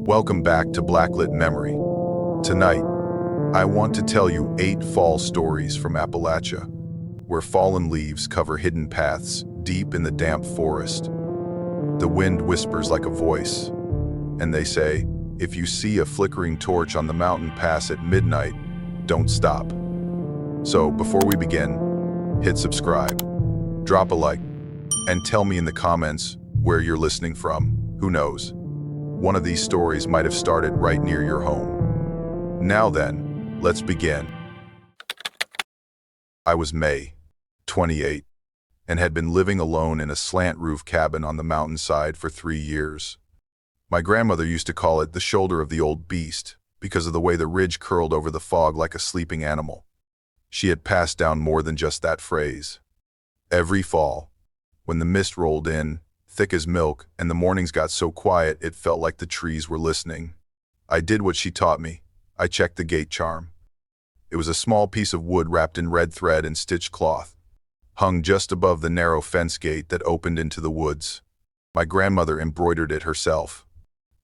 Welcome back to Blacklit Memory. Tonight, I want to tell you 8 fall stories from Appalachia, where fallen leaves cover hidden paths deep in the damp forest. The wind whispers like a voice, and they say, if you see a flickering torch on the mountain pass at midnight, don't stop. So, before we begin, hit subscribe, drop a like, and tell me in the comments where you're listening from. Who knows? One of these stories might have started right near your home. Now then, let's begin. I was May, 28, and had been living alone in a slant-roof cabin on the mountainside for 3 years. My grandmother used to call it the shoulder of the old beast because of the way the ridge curled over the fog like a sleeping animal. She had passed down more than just that phrase. Every fall, when the mist rolled in, thick as milk, and the mornings got so quiet it felt like the trees were listening, I did what she taught me. I checked the gate charm. It was a small piece of wood wrapped in red thread and stitched cloth, hung just above the narrow fence gate that opened into the woods. My grandmother embroidered it herself.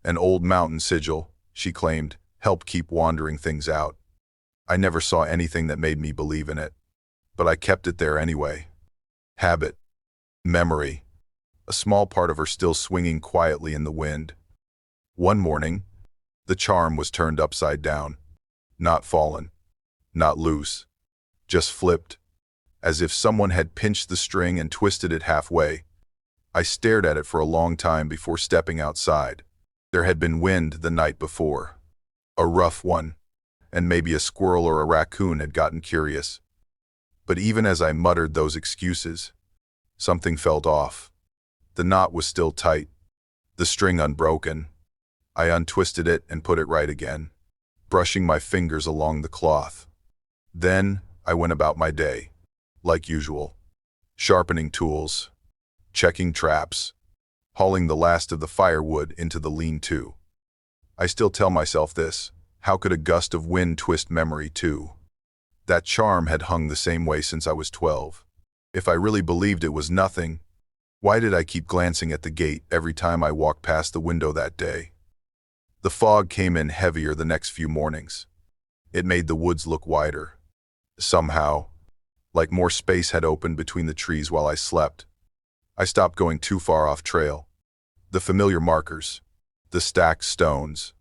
An old mountain sigil, she claimed, helped keep wandering things out. I never saw anything that made me believe in it, but I kept it there anyway. Habit. Memory. A small part of her still swinging quietly in the wind. One morning, the charm was turned upside down. Not fallen, not loose, just flipped, as if someone had pinched the string and twisted it halfway. I stared at it for a long time before stepping outside. There had been wind the night before. A rough one, and maybe a squirrel or a raccoon had gotten curious. But even as I muttered those excuses, something felt off. The knot was still tight, the string unbroken. I untwisted it and put it right again, brushing my fingers along the cloth. Then I went about my day, like usual, sharpening tools, checking traps, hauling the last of the firewood into the lean-to. I still tell myself this: how could a gust of wind twist memory too? That charm had hung the same way since I was 12. If I really believed it was nothing, why did I keep glancing at the gate every time I walked past the window that day? The fog came in heavier the next few mornings. It made the woods look wider. Somehow, like more space had opened between the trees while I slept. I stopped going too far off trail. The familiar markers, the stacked stones,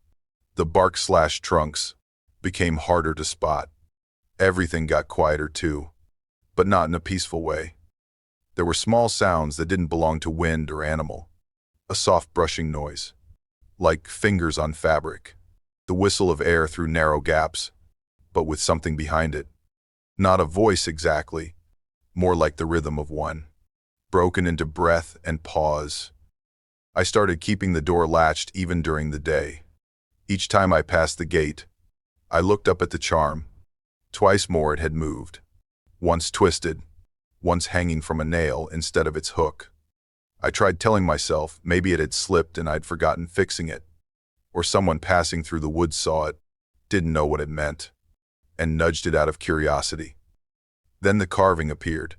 the bark-slashed trunks became harder to spot. Everything got quieter too, but not in a peaceful way. There were small sounds that didn't belong to wind or animal. A soft brushing noise, like fingers on fabric. The whistle of air through narrow gaps, but with something behind it. Not a voice exactly, more like the rhythm of one, broken into breath and pause. I started keeping the door latched even during the day. Each time I passed the gate, I looked up at the charm. Twice more it had moved. Once twisted, once hanging from a nail instead of its hook. I tried telling myself maybe it had slipped and I'd forgotten fixing it, or someone passing through the woods saw it, didn't know what it meant, and nudged it out of curiosity. Then the carving appeared,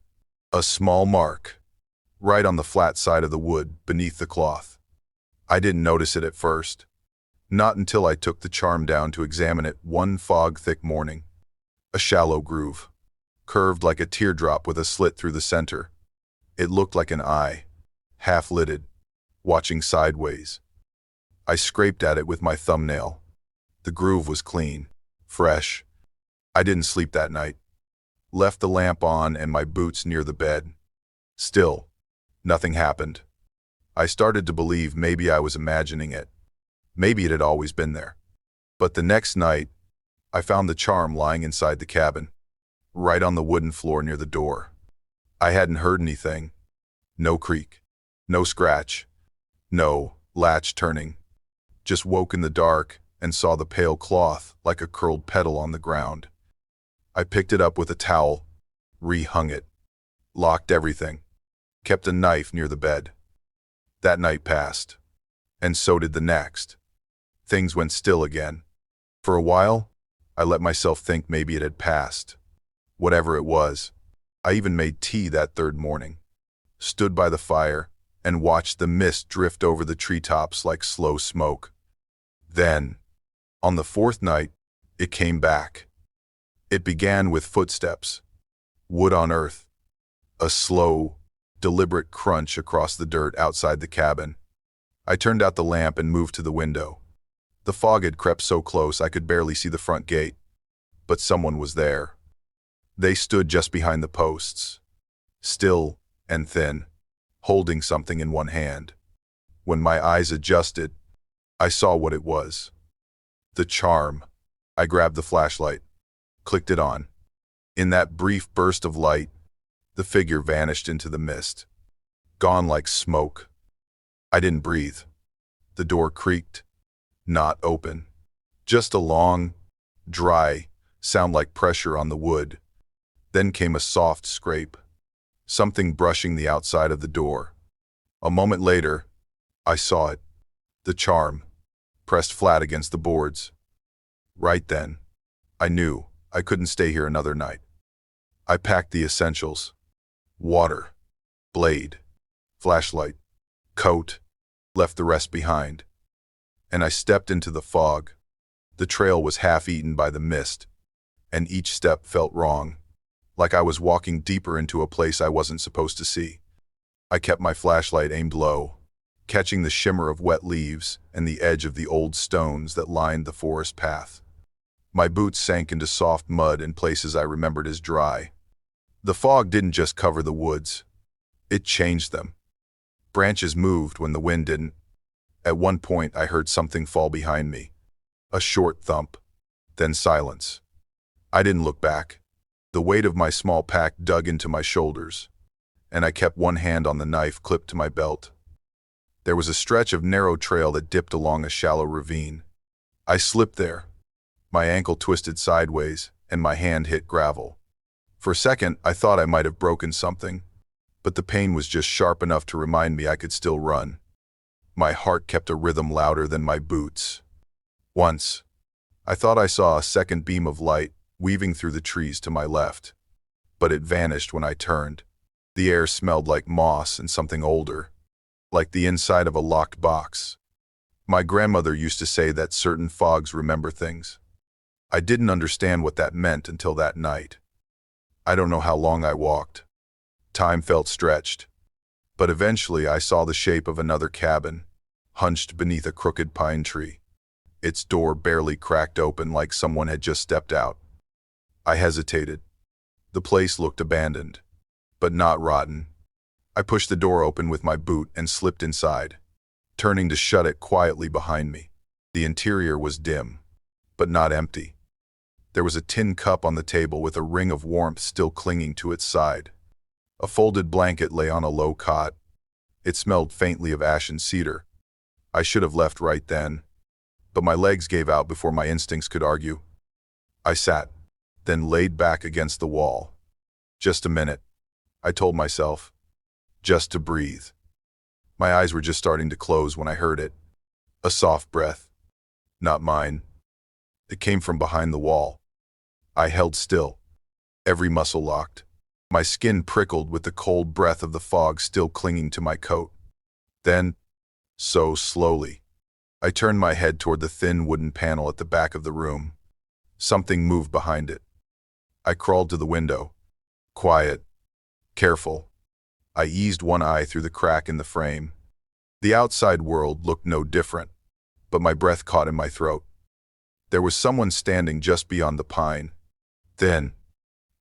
a small mark, right on the flat side of the wood beneath the cloth. I didn't notice it at first, not until I took the charm down to examine it one fog-thick morning. A shallow groove, curved like a teardrop with a slit through the center. It looked like an eye, half-lidded, watching sideways. I scraped at it with my thumbnail. The groove was clean, fresh. I didn't sleep that night. Left the lamp on and my boots near the bed. Still, nothing happened. I started to believe maybe I was imagining it. Maybe it had always been there. But the next night, I found the charm lying inside the cabin, right on the wooden floor near the door. I hadn't heard anything. No creak, no scratch, no latch turning. Just woke in the dark and saw the pale cloth like a curled petal on the ground. I picked it up with a towel, rehung it, locked everything, kept a knife near the bed. That night passed, and so did the next. Things went still again. For a while, I let myself think maybe it had passed. Whatever it was, I even made tea that third morning, stood by the fire, and watched the mist drift over the treetops like slow smoke. Then, on the fourth night, it came back. It began with footsteps, wood on earth, a slow, deliberate crunch across the dirt outside the cabin. I turned out the lamp and moved to the window. The fog had crept so close I could barely see the front gate, but someone was there. They stood just behind the posts, still and thin, holding something in one hand. When my eyes adjusted, I saw what it was. The charm. I grabbed the flashlight, clicked it on. In that brief burst of light, the figure vanished into the mist, gone like smoke. I didn't breathe. The door creaked, not open. Just a long, dry sound like pressure on the wood. Then came a soft scrape, something brushing the outside of the door. A moment later, I saw it, the charm, pressed flat against the boards. Right then, I knew I couldn't stay here another night. I packed the essentials: water, blade, flashlight, coat, left the rest behind. And I stepped into the fog. The trail was half-eaten by the mist, and each step felt wrong, like I was walking deeper into a place I wasn't supposed to see. I kept my flashlight aimed low, catching the shimmer of wet leaves and the edge of the old stones that lined the forest path. My boots sank into soft mud in places I remembered as dry. The fog didn't just cover the woods, it changed them. Branches moved when the wind didn't. At one point I heard something fall behind me. A short thump, then silence. I didn't look back. The weight of my small pack dug into my shoulders, and I kept one hand on the knife clipped to my belt. There was a stretch of narrow trail that dipped along a shallow ravine. I slipped there. My ankle twisted sideways, and my hand hit gravel. For a second, I thought I might have broken something, but the pain was just sharp enough to remind me I could still run. My heart kept a rhythm louder than my boots. Once, I thought I saw a second beam of light weaving through the trees to my left, but it vanished when I turned. The air smelled like moss and something older, like the inside of a locked box. My grandmother used to say that certain fogs remember things. I didn't understand what that meant until that night. I don't know how long I walked. Time felt stretched, but eventually I saw the shape of another cabin, hunched beneath a crooked pine tree. Its door barely cracked open like someone had just stepped out. I hesitated. The place looked abandoned, but not rotten. I pushed the door open with my boot and slipped inside, turning to shut it quietly behind me. The interior was dim, but not empty. There was a tin cup on the table with a ring of warmth still clinging to its side. A folded blanket lay on a low cot. It smelled faintly of ashen cedar. I should have left right then, but my legs gave out before my instincts could argue. I sat, then laid back against the wall. Just a minute, I told myself, just to breathe. My eyes were just starting to close when I heard it. A soft breath. Not mine. It came from behind the wall. I held still, every muscle locked. My skin prickled with the cold breath of the fog still clinging to my coat. Then, so slowly, I turned my head toward the thin wooden panel at the back of the room. Something moved behind it. I crawled to the window. Quiet, careful. I eased one eye through the crack in the frame. The outside world looked no different, but my breath caught in my throat. There was someone standing just beyond the pine, thin,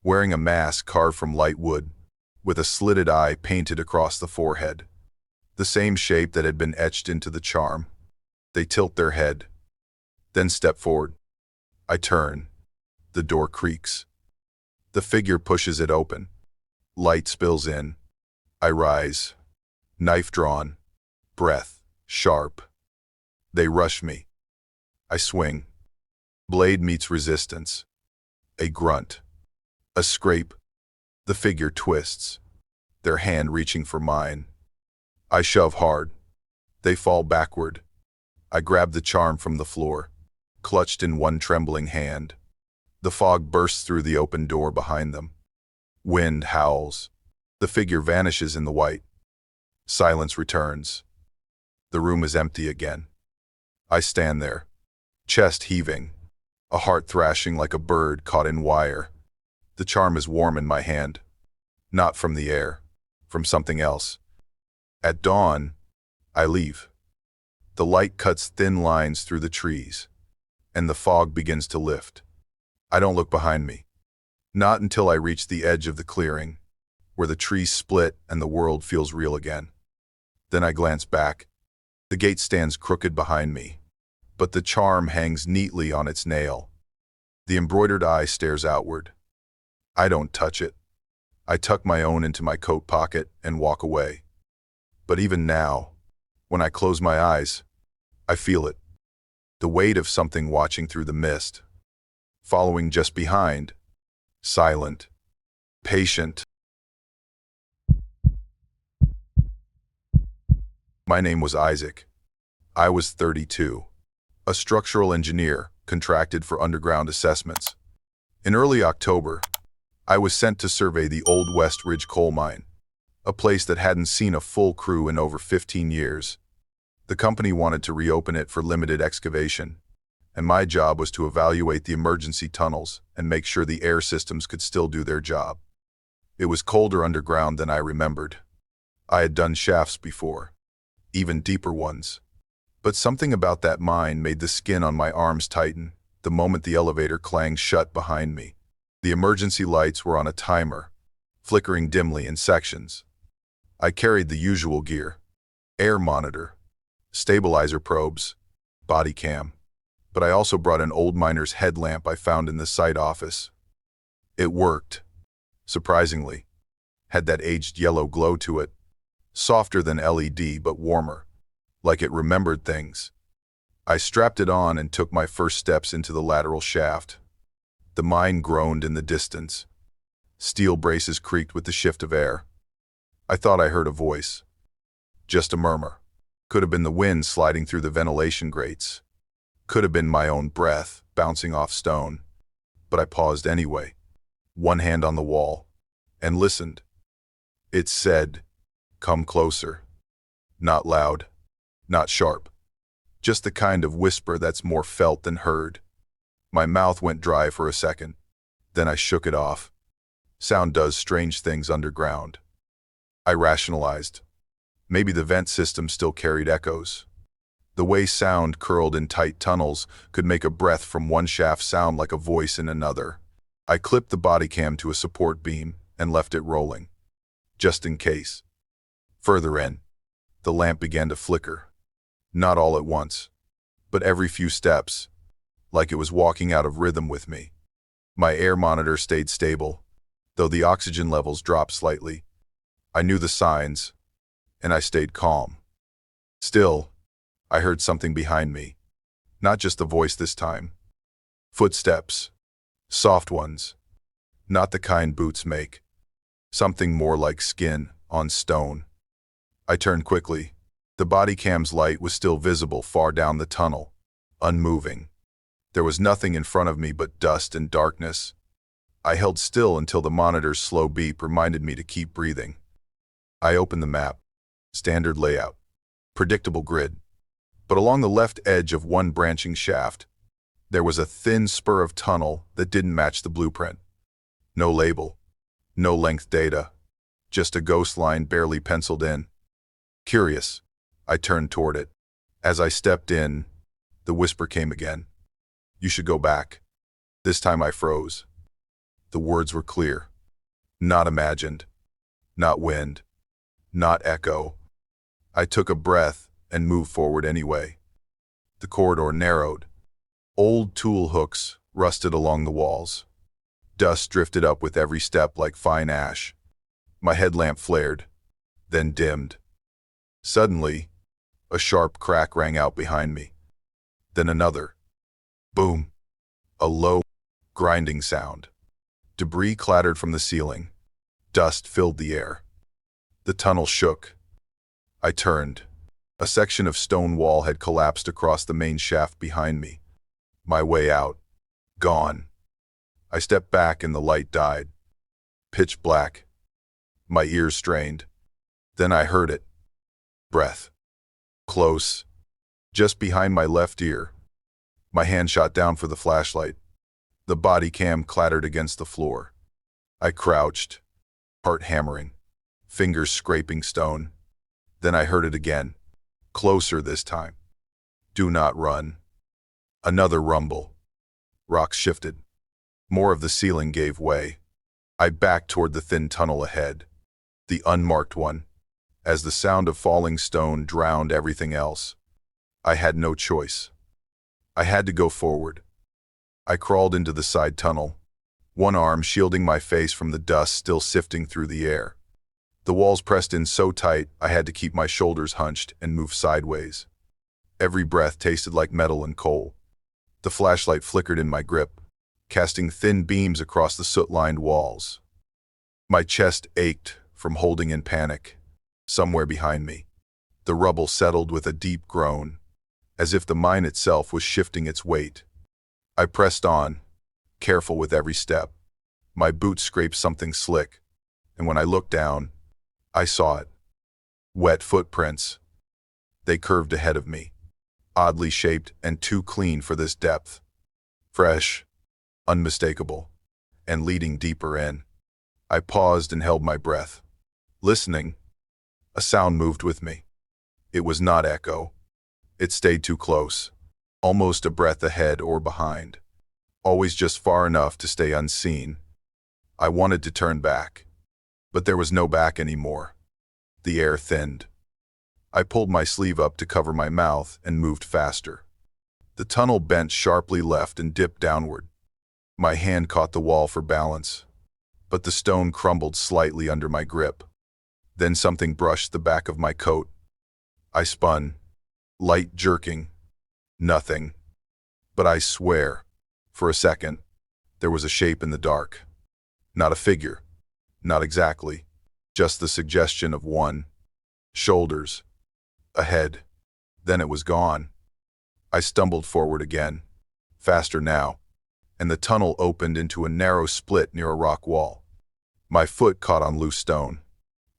wearing a mask carved from light wood, with a slitted eye painted across the forehead, the same shape that had been etched into the charm. They tilt their head, then step forward. I turn. The door creaks. The figure pushes it open. Light spills in. I rise, knife drawn, breath sharp. They rush me. I swing. Blade meets resistance. A grunt. A scrape. The figure twists, their hand reaching for mine. I shove hard. They fall backward. I grab the charm from the floor, clutched in one trembling hand. The fog bursts through the open door behind them. Wind howls. The figure vanishes in the white. Silence returns. The room is empty again. I stand there, chest heaving, a heart thrashing like a bird caught in wire. The charm is warm in my hand, not from the air, from something else. At dawn, I leave. The light cuts thin lines through the trees, and the fog begins to lift. I don't look behind me, not until I reach the edge of the clearing, where the trees split and the world feels real again. Then I glance back. The gate stands crooked behind me, but the charm hangs neatly on its nail. The embroidered eye stares outward. I don't touch it. I tuck my own into my coat pocket and walk away. But even now, when I close my eyes, I feel it. The weight of something watching through the mist. Following just behind. Silent. Patient. My name was Isaac. I was 32. A structural engineer, contracted for underground assessments. In early October, I was sent to survey the Old West Ridge coal mine, a place that hadn't seen a full crew in over 15 years. The company wanted to reopen it for limited excavation, and my job was to evaluate the emergency tunnels and make sure the air systems could still do their job. It was colder underground than I remembered. I had done shafts before, even deeper ones. But something about that mine made the skin on my arms tighten the moment the elevator clanged shut behind me. The emergency lights were on a timer, flickering dimly in sections. I carried the usual gear: air monitor, stabilizer probes, body cam. But I also brought an old miner's headlamp I found in the site office. It worked, surprisingly. Had that aged yellow glow to it, softer than LED but warmer, like it remembered things. I strapped it on and took my first steps into the lateral shaft. The mine groaned in the distance. Steel braces creaked with the shift of air. I thought I heard a voice. Just a murmur. Could have been the wind sliding through the ventilation grates. Could have been my own breath bouncing off stone. But I paused anyway, one hand on the wall, and listened. It said, "Come closer." Not loud, not sharp. Just the kind of whisper that's more felt than heard. My mouth went dry for a second. Then I shook it off. Sound does strange things underground. I rationalized. Maybe the vent system still carried echoes. The way sound curled in tight tunnels could make a breath from one shaft sound like a voice in another. I clipped the body cam to a support beam and left it rolling, just in case. Further in, the lamp began to flicker. Not all at once, but every few steps, like it was walking out of rhythm with me. My air monitor stayed stable, though the oxygen levels dropped slightly. I knew the signs, and I stayed calm. Still, I heard something behind me. Not just a voice this time. Footsteps. Soft ones. Not the kind boots make. Something more like skin on stone. I turned quickly. The body cam's light was still visible far down the tunnel, unmoving. There was nothing in front of me but dust and darkness. I held still until the monitor's slow beep reminded me to keep breathing. I opened the map. Standard layout. Predictable grid. But along the left edge of one branching shaft, there was a thin spur of tunnel that didn't match the blueprint. No label. No length data. Just a ghost line barely penciled in. Curious, I turned toward it. As I stepped in, the whisper came again. "You should go back." This time I froze. The words were clear. Not imagined. Not wind. Not echo. I took a breath and moved forward anyway. The corridor narrowed. Old tool hooks rusted along the walls. Dust drifted up with every step like fine ash. My headlamp flared, then dimmed. Suddenly, a sharp crack rang out behind me. Then another. Boom. A low, grinding sound. Debris clattered from the ceiling. Dust filled the air. The tunnel shook. I turned. A section of stone wall had collapsed across the main shaft behind me. My way out. Gone. I stepped back and the light died. Pitch black. My ears strained. Then I heard it. Breath. Close. Just behind my left ear. My hand shot down for the flashlight. The body cam clattered against the floor. I crouched, heart hammering, fingers scraping stone. Then I heard it again, closer this time. Do not run. Another rumble. Rocks shifted. More of the ceiling gave way. I backed toward the thin tunnel ahead, the unmarked one, as the sound of falling stone drowned everything else. I had no choice. I had to go forward. I crawled into the side tunnel, one arm shielding my face from the dust still sifting through the air. The walls pressed in so tight I had to keep my shoulders hunched and move sideways. Every breath tasted like metal and coal. The flashlight flickered in my grip, casting thin beams across the soot-lined walls. My chest ached from holding in panic. Somewhere behind me, the rubble settled with a deep groan, as if the mine itself was shifting its weight. I pressed on, careful with every step. My boots scraped something slick, and when I looked down, I saw it. Wet footprints. They curved ahead of me, oddly shaped and too clean for this depth. Fresh, unmistakable, and leading deeper in. I paused and held my breath, listening. A sound moved with me. It was not echo. It stayed too close, almost a breath ahead or behind, always just far enough to stay unseen. I wanted to turn back, but there was no back anymore. The air thinned. I pulled my sleeve up to cover my mouth and moved faster. The tunnel bent sharply left and dipped downward. My hand caught the wall for balance, but the stone crumbled slightly under my grip. Then something brushed the back of my coat. I spun, light jerking. Nothing. But I swear, for a second, there was a shape in the dark. Not a figure. Not exactly. Just the suggestion of one. Shoulders. A head. Then it was gone. I stumbled forward again, faster now, and the tunnel opened into a narrow split near a rock wall. My foot caught on loose stone,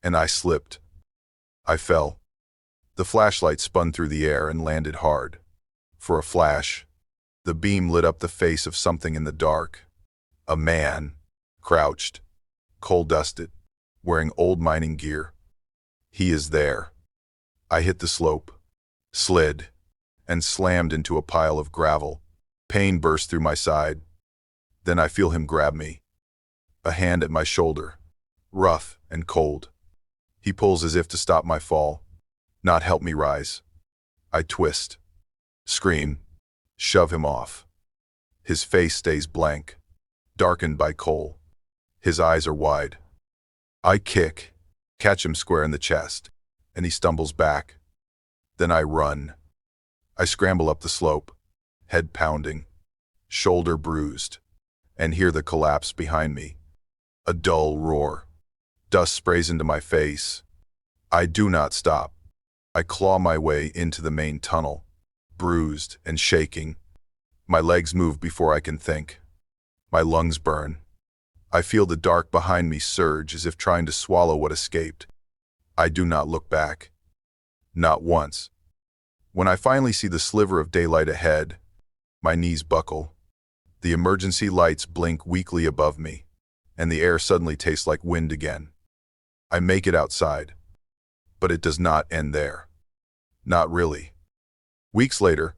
and I slipped. I fell. The flashlight spun through the air and landed hard. For a flash, the beam lit up the face of something in the dark. A man, crouched, coal-dusted, wearing old mining gear. He is there. I hit the slope, slid, and slammed into a pile of gravel. Pain burst through my side. Then I feel him grab me. A hand at my shoulder, rough and cold. He pulls as if to stop my fall, not help me rise. I twist, scream, shove him off. His face stays blank, darkened by coal. His eyes are wide. I kick, catch him square in the chest, and he stumbles back. Then I run. I scramble up the slope, head pounding, shoulder bruised, and hear the collapse behind me. A dull roar. Dust sprays into my face. I do not stop. I claw my way into the main tunnel, bruised and shaking. My legs move before I can think. My lungs burn. I feel the dark behind me surge as if trying to swallow what escaped. I do not look back. Not once. When I finally see the sliver of daylight ahead, my knees buckle. The emergency lights blink weakly above me, and the air suddenly tastes like wind again. I make it outside, but it does not end there. Not really. Weeks later,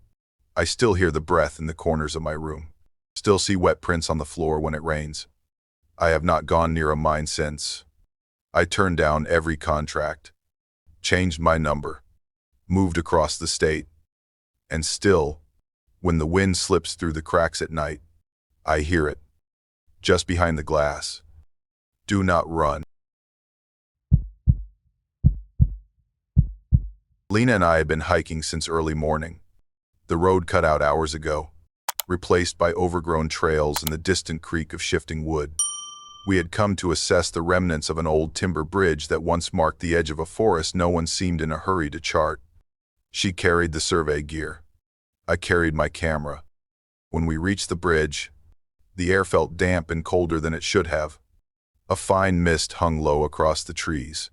I still hear the breath in the corners of my room, still see wet prints on the floor when it rains. I have not gone near a mine since. I turned down every contract, changed my number, moved across the state, and still, when the wind slips through the cracks at night, I hear it, just behind the glass. Do not run. Lena and I had been hiking since early morning. The road cut out hours ago, replaced by overgrown trails and the distant creak of shifting wood. We had come to assess the remnants of an old timber bridge that once marked the edge of a forest no one seemed in a hurry to chart. She carried the survey gear. I carried my camera. When we reached the bridge, the air felt damp and colder than it should have. A fine mist hung low across the trees,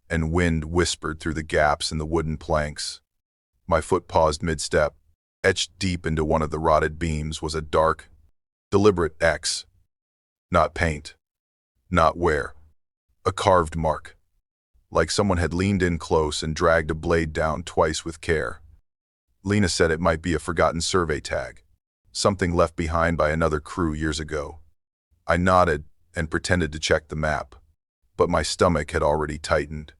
and wind whispered through the gaps in the wooden planks. My foot paused mid-step. Etched deep into one of the rotted beams was a dark, deliberate X. Not paint. Not wear. A carved mark. Like someone had leaned in close and dragged a blade down twice with care. Lena said it might be a forgotten survey tag. Something left behind by another crew years ago. I nodded and pretended to check the map. But my stomach had already tightened.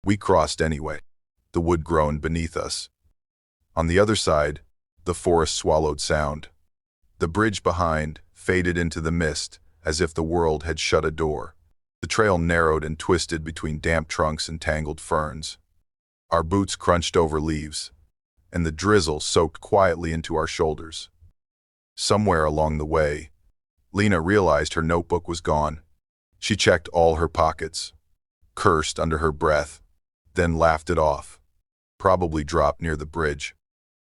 We crossed anyway. The wood groaned beneath us. On the other side, the forest swallowed sound. The bridge behind faded into the mist as if the world had shut a door. The trail narrowed and twisted between damp trunks and tangled ferns. Our boots crunched over leaves, and the drizzle soaked quietly into our shoulders. Somewhere along the way, Lena realized her notebook was gone. She checked all her pockets, cursed under her breath, then laughed it off. Probably dropped near the bridge.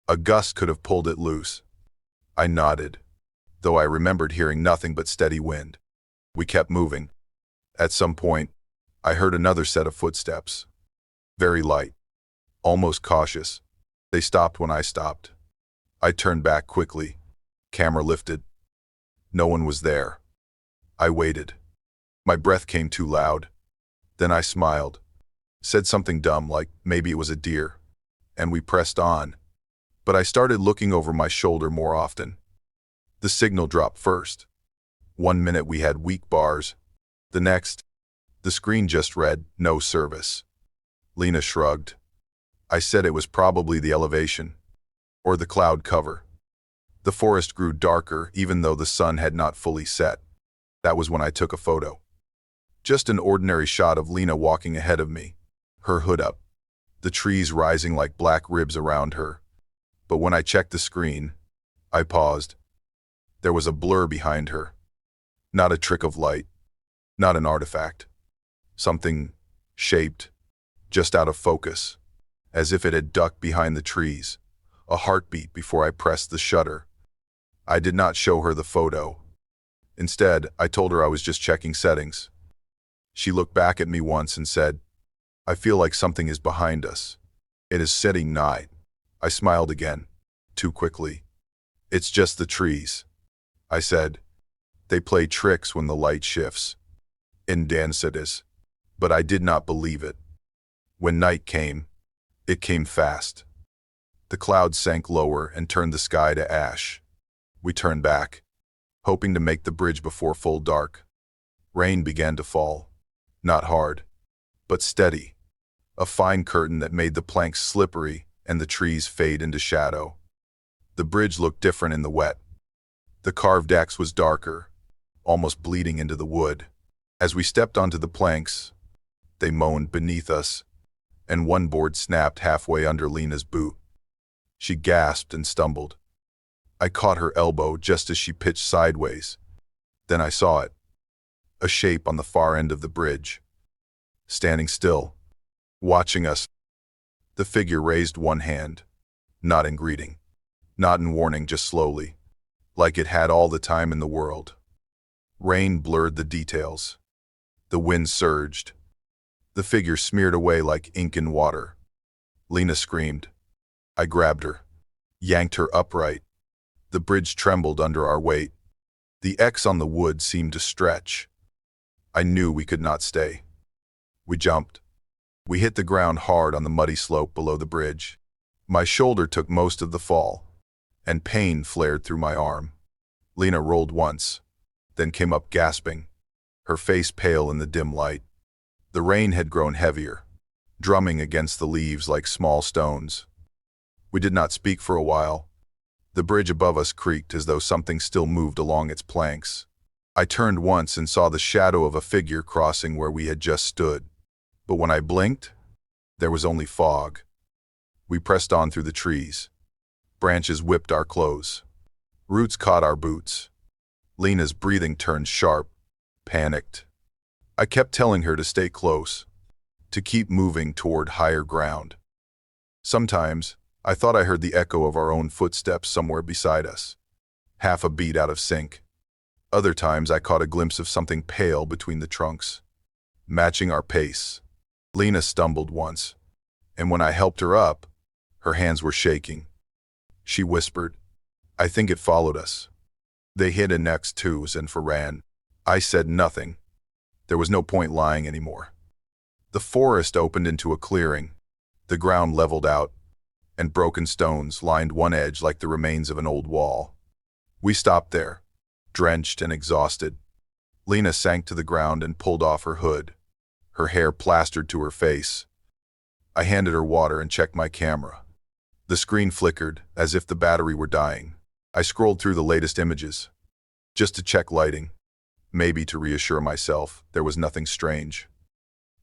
A gust could have pulled it loose. I nodded, though I remembered hearing nothing but steady wind. We kept moving. At some point, I heard another set of footsteps. Very light, almost cautious. They stopped when I stopped. I turned back quickly, camera lifted. No one was there. I waited. My breath came too loud. Then I smiled, said something dumb like maybe it was a deer, and we pressed on. But I started looking over my shoulder more often. The signal dropped first. 1 minute we had weak bars. The next, the screen just read, "No service." Lena shrugged. I said it was probably the elevation, or the cloud cover. The forest grew darker even though the sun had not fully set. That was when I took a photo. Just an ordinary shot of Lena walking ahead of me, her hood up, the trees rising like black ribs around her. But when I checked the screen, I paused. There was a blur behind her. Not a trick of light, not an artifact. Something shaped, just out of focus, as if it had ducked behind the trees, a heartbeat before I pressed the shutter. I did not show her the photo. Instead, I told her I was just checking settings. She looked back at me once and said, "I feel like something is behind us. It is setting night." I smiled again, too quickly. "It's just the trees," I said. "They play tricks when the light shifts." In densities. But I did not believe it. When night came, it came fast. The clouds sank lower and turned the sky to ash. We turned back, hoping to make the bridge before full dark. Rain began to fall. Not hard, but steady. A fine curtain that made the planks slippery and the trees fade into shadow. The bridge looked different in the wet. The carved X was darker, almost bleeding into the wood. As we stepped onto the planks, they moaned beneath us, and one board snapped halfway under Lena's boot. She gasped and stumbled. I caught her elbow just as she pitched sideways. Then I saw it. A shape on the far end of the bridge. Standing still, watching us. The figure raised one hand, not in greeting, not in warning, just slowly, like it had all the time in the world. Rain blurred the details. The wind surged. The figure smeared away like ink in water. Lena screamed. I grabbed her, yanked her upright. The bridge trembled under our weight. The X on the wood seemed to stretch. I knew we could not stay. We jumped. We hit the ground hard on the muddy slope below the bridge. My shoulder took most of the fall, and pain flared through my arm. Lena rolled once, then came up gasping, her face pale in the dim light. The rain had grown heavier, drumming against the leaves like small stones. We did not speak for a while. The bridge above us creaked as though something still moved along its planks. I turned once and saw the shadow of a figure crossing where we had just stood. But when I blinked, there was only fog. We pressed on through the trees. Branches whipped our clothes. Roots caught our boots. Lena's breathing turned sharp, panicked. I kept telling her to stay close, to keep moving toward higher ground. Sometimes, I thought I heard the echo of our own footsteps somewhere beside us, half a beat out of sync. Other times, I caught a glimpse of something pale between the trunks, matching our pace. Lena stumbled once, and when I helped her up, her hands were shaking. she whispered. I think it followed us. They hid in next twos and ran. I said nothing. There was no point lying anymore. The forest opened into a clearing. The ground leveled out, and broken stones lined one edge like the remains of an old wall. We stopped there, drenched and exhausted. Lena sank to the ground and pulled off her hood, her hair plastered to her face. I handed her water and checked my camera. The screen flickered, as if the battery were dying. I scrolled through the latest images, just to check lighting, maybe to reassure myself there was nothing strange.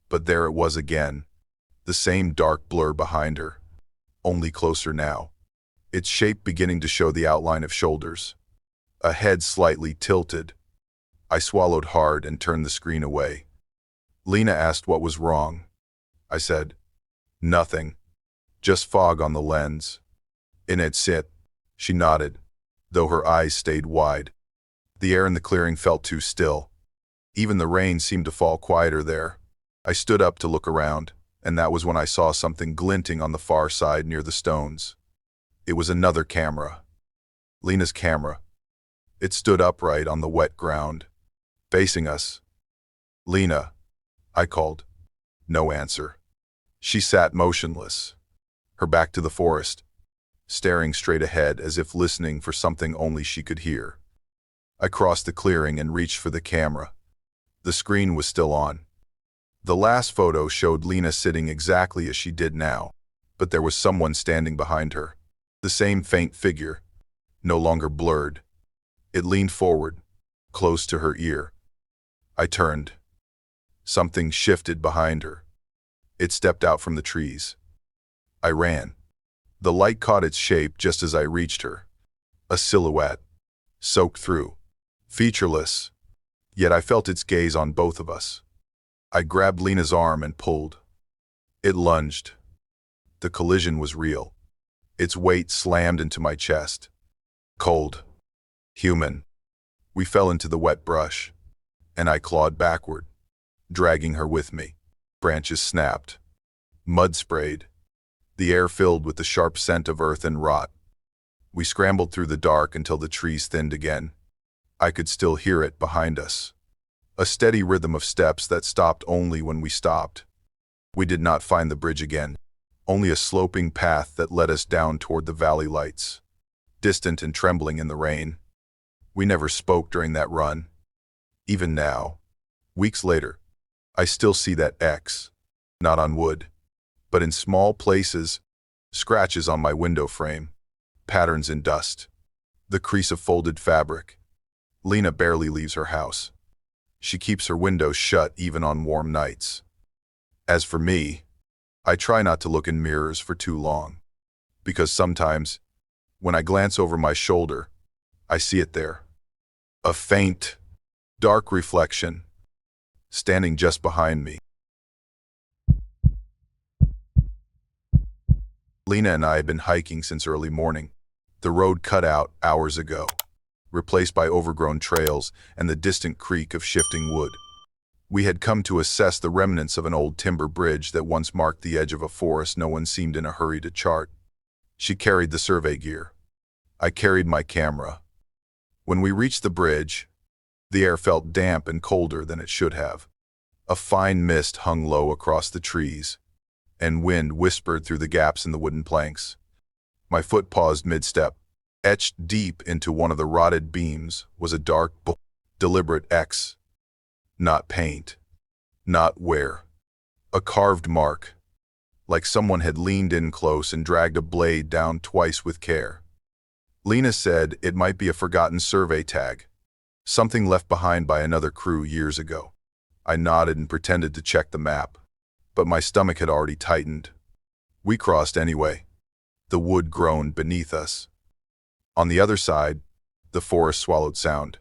But there it was again, the same dark blur behind her, only closer now, its shape beginning to show the outline of shoulders, a head slightly tilted. I swallowed hard and turned the screen away. Lena asked what was wrong. I said, nothing, just fog on the lens. In its sit, she nodded, though her eyes stayed wide. The air in the clearing felt too still. Even the rain seemed to fall quieter there. I stood up to look around, and that was when I saw something glinting on the far side near the stones. It was another camera. Lena's camera. It stood upright on the wet ground, facing us. Lena, I called. No answer. She sat motionless, her back to the forest, staring straight ahead as if listening for something only she could hear. I crossed the clearing and reached for the camera. The screen was still on. The last photo showed Lena sitting exactly as she did now, but there was someone standing behind her. The same faint figure, no longer blurred. It leaned forward, close to her ear. I turned. Something shifted behind her. It stepped out from the trees. I ran. The light caught its shape just as I reached her. A silhouette, soaked through, featureless, yet I felt its gaze on both of us. I grabbed Lena's arm and pulled. It lunged. The collision was real. Its weight slammed into my chest. Cold. Human. We fell into the wet brush, and I clawed backward, dragging her with me. Branches snapped. Mud sprayed. The air filled with the sharp scent of earth and rot. We scrambled through the dark until the trees thinned again. I could still hear it behind us. A steady rhythm of steps that stopped only when we stopped. We did not find the bridge again, only a sloping path that led us down toward the valley lights, distant and trembling in the rain. We never spoke during that run. Even now, weeks later, I still see that X, not on wood, but in small places, scratches on my window frame, patterns in dust, the crease of folded fabric. Lena barely leaves her house. She keeps her windows shut even on warm nights. As for me, I try not to look in mirrors for too long, because sometimes, when I glance over my shoulder, I see it there. A faint, dark reflection, standing just behind me. Lena and I had been hiking since early morning. The road cut out hours ago, replaced by overgrown trails and the distant creak of shifting wood. We had come to assess the remnants of an old timber bridge that once marked the edge of a forest no one seemed in a hurry to chart. She carried the survey gear. I carried my camera. When we reached the bridge, the air felt damp and colder than it should have. A fine mist hung low across the trees, and wind whispered through the gaps in the wooden planks. My foot paused mid-step. Etched deep into one of the rotted beams was a dark, deliberate X. Not paint. Not wear. A carved mark, like someone had leaned in close and dragged a blade down twice with care. Lena said it might be a forgotten survey tag, something left behind by another crew years ago. I nodded and pretended to check the map, but my stomach had already tightened. We crossed anyway. The wood groaned beneath us. On the other side, the forest swallowed sound.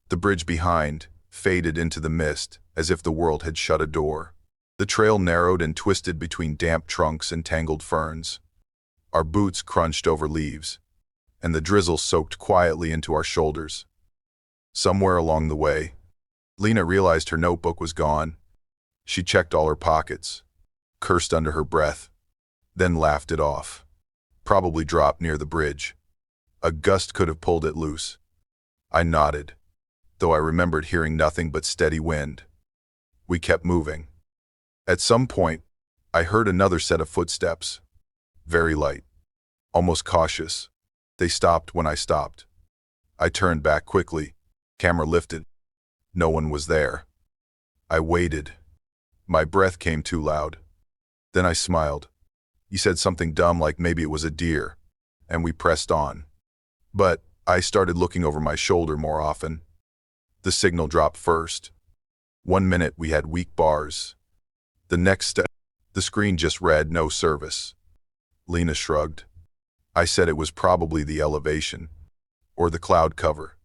The bridge behind faded into the mist as if the world had shut a door. The trail narrowed and twisted between damp trunks and tangled ferns. Our boots crunched over leaves, and the drizzle soaked quietly into our shoulders. Somewhere along the way, Lena realized her notebook was gone. She checked all her pockets, cursed under her breath, then laughed it off. Probably dropped near the bridge. A gust could have pulled it loose. I nodded, though I remembered hearing nothing but steady wind. We kept moving. At some point, I heard another set of footsteps. Very light, almost cautious. They stopped when I stopped. I turned back quickly. Camera lifted. No one was there. I waited. My breath came too loud. Then I smiled. He said something dumb like maybe it was a deer, and we pressed on. But I started looking over my shoulder more often. The signal dropped first. 1 minute we had weak bars. The next the screen just read no service. Lena shrugged. I said it was probably the elevation, or the cloud cover.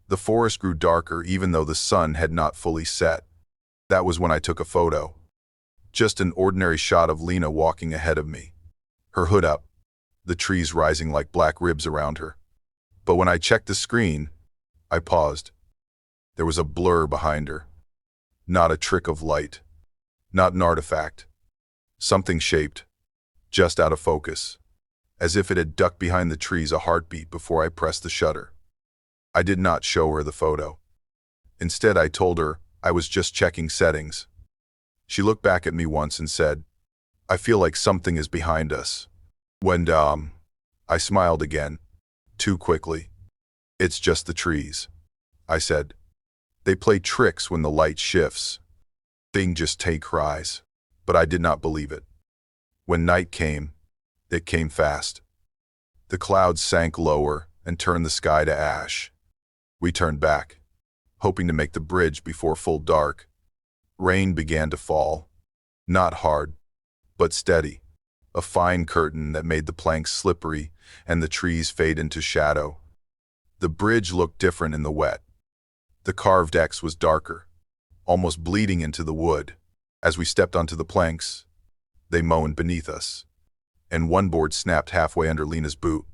The forest grew darker even though the sun had not fully set. That was when I took a photo. Just an ordinary shot of Lena walking ahead of me. Her hood up, the trees rising like black ribs around her. But when I checked the screen, I paused. There was a blur behind her. Not a trick of light. Not an artifact. Something shaped, just out of focus, as if it had ducked behind the trees a heartbeat before I pressed the shutter. I did not show her the photo. Instead, I told her I was just checking settings. She looked back at me once and said, "I feel like something is behind us." When, I smiled again, too quickly. "It's just the trees," I said. "They play tricks when the light shifts. Thing just take cries." But I did not believe it. When night came, it came fast. The clouds sank lower and turned the sky to ash. We turned back, hoping to make the bridge before full dark. Rain began to fall. Not hard, but steady. A fine curtain that made the planks slippery and the trees fade into shadow. The bridge looked different in the wet. The carved X was darker, almost bleeding into the wood. As we stepped onto the planks, they moaned beneath us, and one board snapped halfway under Lena's boot.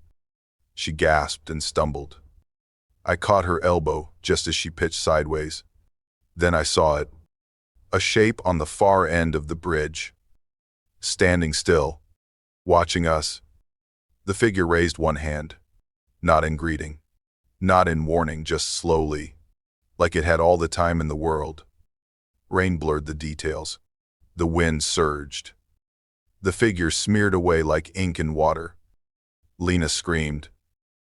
She gasped and stumbled. I caught her elbow just as she pitched sideways. Then I saw it, a shape on the far end of the bridge, standing still, watching us. The figure raised one hand, not in greeting, not in warning, just slowly, like it had all the time in the world. Rain blurred the details. The wind surged. The figure smeared away like ink in water. Lena screamed.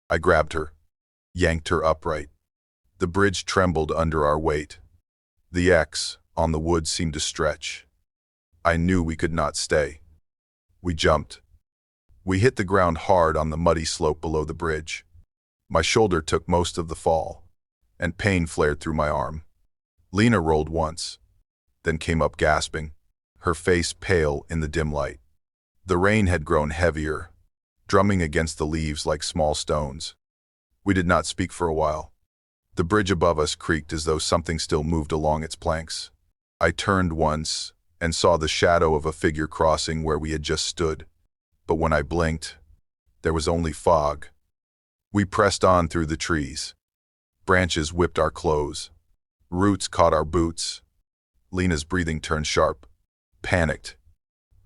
I grabbed her, yanked her upright. The bridge trembled under our weight. The X on the wood seemed to stretch. I knew we could not stay. We jumped. We hit the ground hard on the muddy slope below the bridge. My shoulder took most of the fall, and pain flared through my arm. Lena rolled once, then came up gasping, her face pale in the dim light. The rain had grown heavier, drumming against the leaves like small stones. We did not speak for a while. The bridge above us creaked as though something still moved along its planks. I turned once and saw the shadow of a figure crossing where we had just stood. But when I blinked, there was only fog. We pressed on through the trees. Branches whipped our clothes. Roots caught our boots. Lena's breathing turned sharp. Panicked.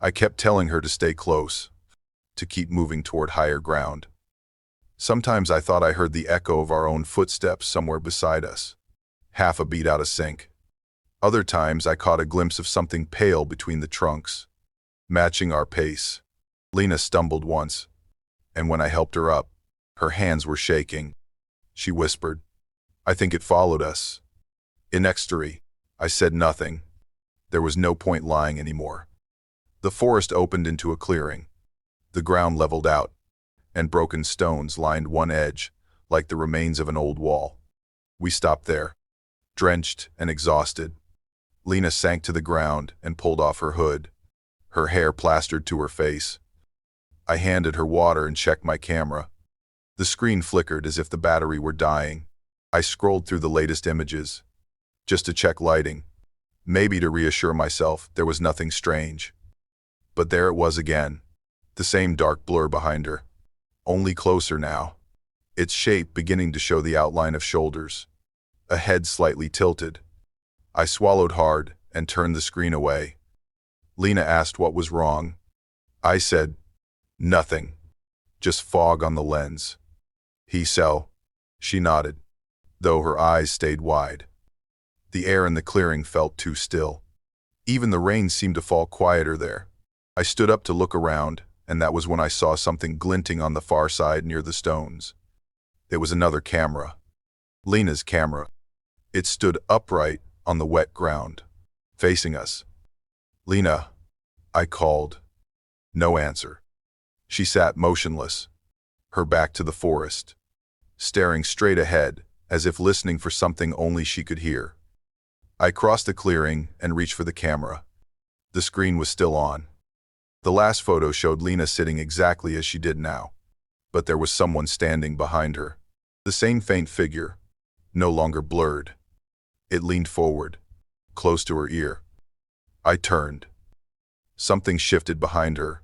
I kept telling her to stay close, to keep moving toward higher ground. Sometimes I thought I heard the echo of our own footsteps somewhere beside us, half a beat out of sync. Other times I caught a glimpse of something pale between the trunks, matching our pace. Lena stumbled once, and when I helped her up, her hands were shaking. She whispered, "I think it followed us." In ecstasy, I said nothing. There was no point lying anymore. The forest opened into a clearing. The ground leveled out, and broken stones lined one edge, like the remains of an old wall. We stopped there, drenched and exhausted. Lena sank to the ground and pulled off her hood, her hair plastered to her face. I handed her water and checked my camera. The screen flickered as if the battery were dying. I scrolled through the latest images, just to check lighting, maybe to reassure myself there was nothing strange. But there it was again, the same dark blur behind her, only closer now, its shape beginning to show the outline of shoulders, a head slightly tilted. I swallowed hard and turned the screen away. Lena asked what was wrong. I said, "Nothing." just fog on the lens. So, she nodded, though her eyes stayed wide. The air in the clearing felt too still. Even the rain seemed to fall quieter there. I stood up to look around, and that was when I saw something glinting on the far side near the stones. It was another camera. Lena's camera. It stood upright on the wet ground, facing us. "Lena," I called. No answer. She sat motionless, her back to the forest, staring straight ahead, as if listening for something only she could hear. I crossed the clearing and reached for the camera. The screen was still on. The last photo showed Lena sitting exactly as she did now, but there was someone standing behind her. The same faint figure, no longer blurred. It leaned forward, close to her ear. I turned. Something shifted behind her.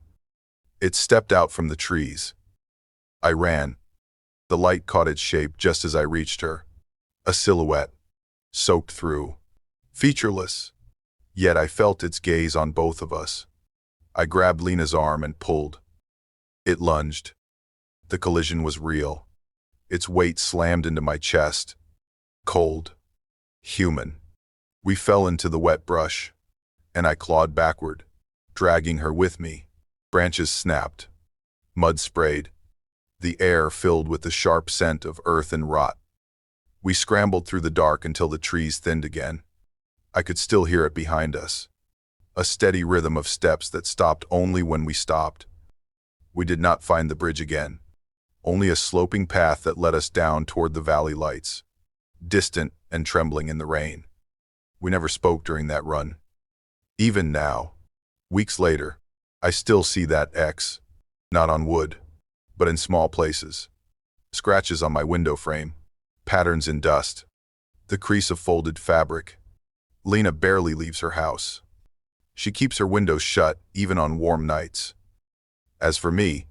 It stepped out from the trees. I ran. The light caught its shape just as I reached her. A silhouette, soaked through, featureless. Yet I felt its gaze on both of us. I grabbed Lena's arm and pulled. It lunged. The collision was real. Its weight slammed into my chest. Cold. Human. We fell into the wet brush, and I clawed backward, dragging her with me. Branches snapped. Mud sprayed. The air filled with the sharp scent of earth and rot. We scrambled through the dark until the trees thinned again. I could still hear it behind us. A steady rhythm of steps that stopped only when we stopped. We did not find the bridge again. Only a sloping path that led us down toward the valley lights, distant and trembling in the rain. We never spoke during that run. Even now, weeks later, I still see that X, not on wood, but in small places. Scratches on my window frame, patterns in dust, the crease of folded fabric. Lena barely leaves her house. She keeps her windows shut even on warm nights. As for me,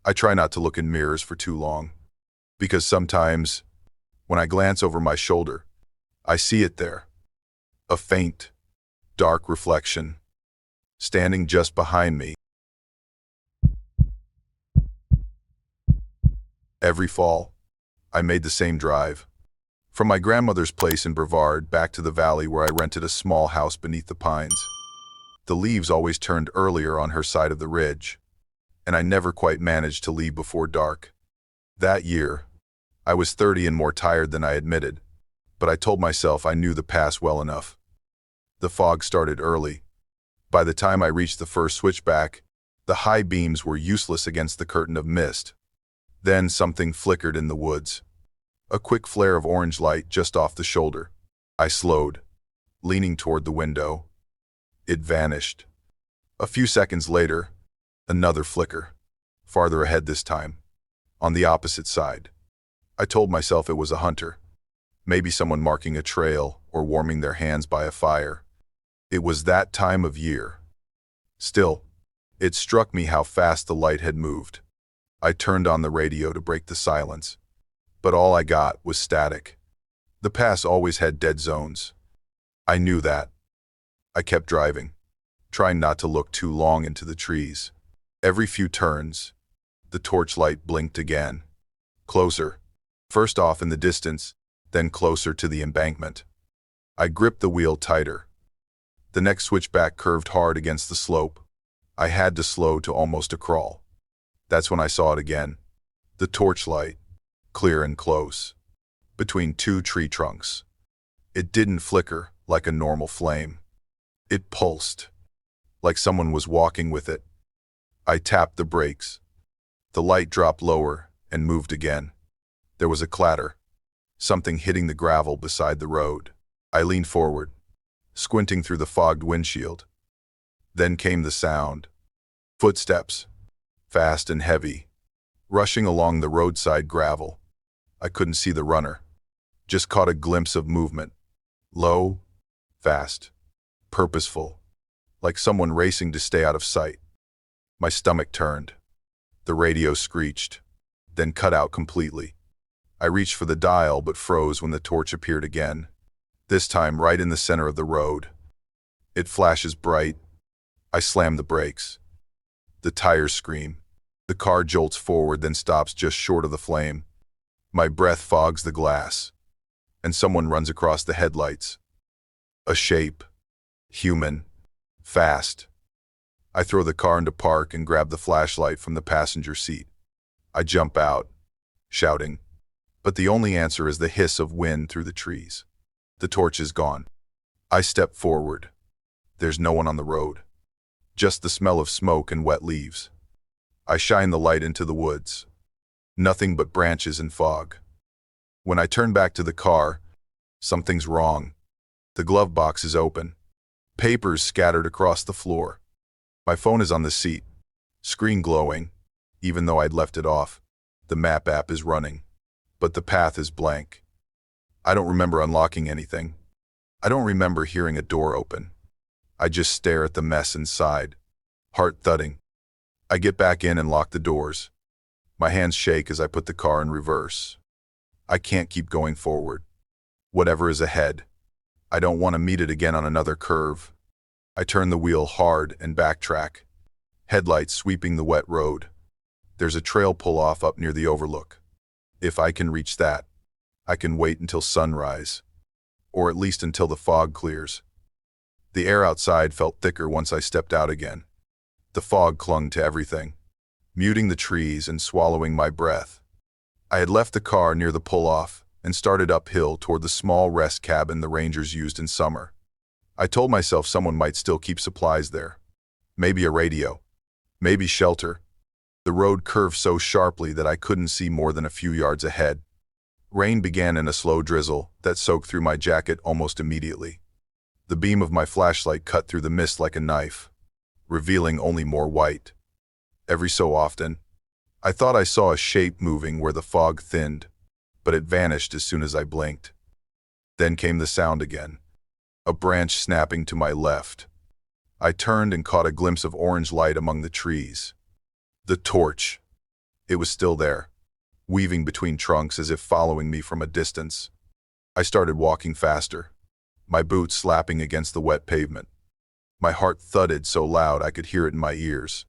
I try not to look in mirrors for too long, because sometimes, when I glance over my shoulder, I see it there. A faint, dark reflection, standing just behind me. Every fall, I made the same drive. From my grandmother's place in Brevard back to the valley where I rented a small house beneath the pines. The leaves always turned earlier on her side of the ridge, and I never quite managed to leave before dark. That year, I was 30 and more tired than I admitted, but I told myself I knew the pass well enough. The fog started early. By the time I reached the first switchback, the high beams were useless against the curtain of mist. Then something flickered in the woods. A quick flare of orange light just off the shoulder. I slowed, leaning toward the window. It vanished. A few seconds later, another flicker, farther ahead this time, on the opposite side. I told myself it was a hunter, maybe someone marking a trail or warming their hands by a fire. It was that time of year. Still, it struck me how fast the light had moved. I turned on the radio to break the silence, but all I got was static. The pass always had dead zones. I knew that. I kept driving, trying not to look too long into the trees. Every few turns, the torchlight blinked again. Closer, first off in the distance, then closer to the embankment. I gripped the wheel tighter. The next switchback curved hard against the slope. I had to slow to almost a crawl. That's when I saw it again. The torchlight, clear and close, between two tree trunks. It didn't flicker like a normal flame. It pulsed, like someone was walking with it. I tapped the brakes. The light dropped lower and moved again. There was a clatter, something hitting the gravel beside the road. I leaned forward, squinting through the fogged windshield. Then came the sound. Footsteps, fast and heavy, rushing along the roadside gravel. I couldn't see the runner, just caught a glimpse of movement. Low, fast, purposeful, like someone racing to stay out of sight. My stomach turned. The radio screeched, then cut out completely. I reached for the dial but froze when the torch appeared again, this time right in the center of the road. It flashes bright. I slammed the brakes. The tires scream. The car jolts forward, then stops just short of the flame. My breath fogs the glass, and someone runs across the headlights. A shape. Human. Fast. I throw the car into park and grab the flashlight from the passenger seat. I jump out, shouting, but the only answer is the hiss of wind through the trees. The torch is gone. I step forward. There's no one on the road. Just the smell of smoke and wet leaves. I shine the light into the woods. Nothing but branches and fog. When I turn back to the car, something's wrong. The glove box is open. Papers scattered across the floor. My phone is on the seat, screen glowing, even though I'd left it off. The map app is running, but the path is blank. I don't remember unlocking anything. I don't remember hearing a door open. I just stare at the mess inside, heart thudding. I get back in and lock the doors. My hands shake as I put the car in reverse. I can't keep going forward. Whatever is ahead, I don't want to meet it again on another curve. I turn the wheel hard and backtrack, headlights sweeping the wet road. There's a trail pull-off up near the overlook. If I can reach that, I can wait until sunrise, or at least until the fog clears. The air outside felt thicker once I stepped out again. The fog clung to everything, muting the trees and swallowing my breath. I had left the car near the pull-off and started uphill toward the small rest cabin the rangers used in summer. I told myself someone might still keep supplies there. Maybe a radio. Maybe shelter. The road curved so sharply that I couldn't see more than a few yards ahead. Rain began in a slow drizzle that soaked through my jacket almost immediately. The beam of my flashlight cut through the mist like a knife, revealing only more white. Every so often, I thought I saw a shape moving where the fog thinned, but it vanished as soon as I blinked. Then came the sound again, a branch snapping to my left. I turned and caught a glimpse of orange light among the trees. The torch. It was still there, weaving between trunks as if following me from a distance. I started walking faster, my boots slapping against the wet pavement. My heart thudded so loud I could hear it in my ears.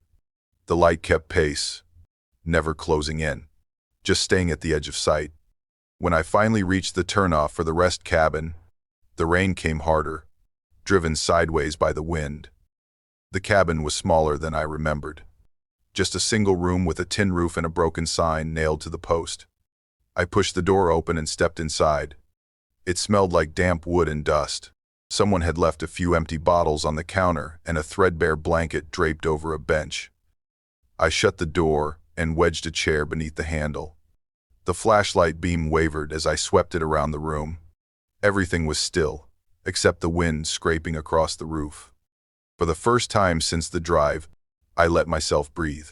The light kept pace, never closing in, just staying at the edge of sight. When I finally reached the turnoff for the rest cabin, the rain came harder, driven sideways by the wind. The cabin was smaller than I remembered. Just a single room with a tin roof and a broken sign nailed to the post. I pushed the door open and stepped inside. It smelled like damp wood and dust. Someone had left a few empty bottles on the counter and a threadbare blanket draped over a bench. I shut the door and wedged a chair beneath the handle. The flashlight beam wavered as I swept it around the room. Everything was still, except the wind scraping across the roof. For the first time since the drive, I let myself breathe.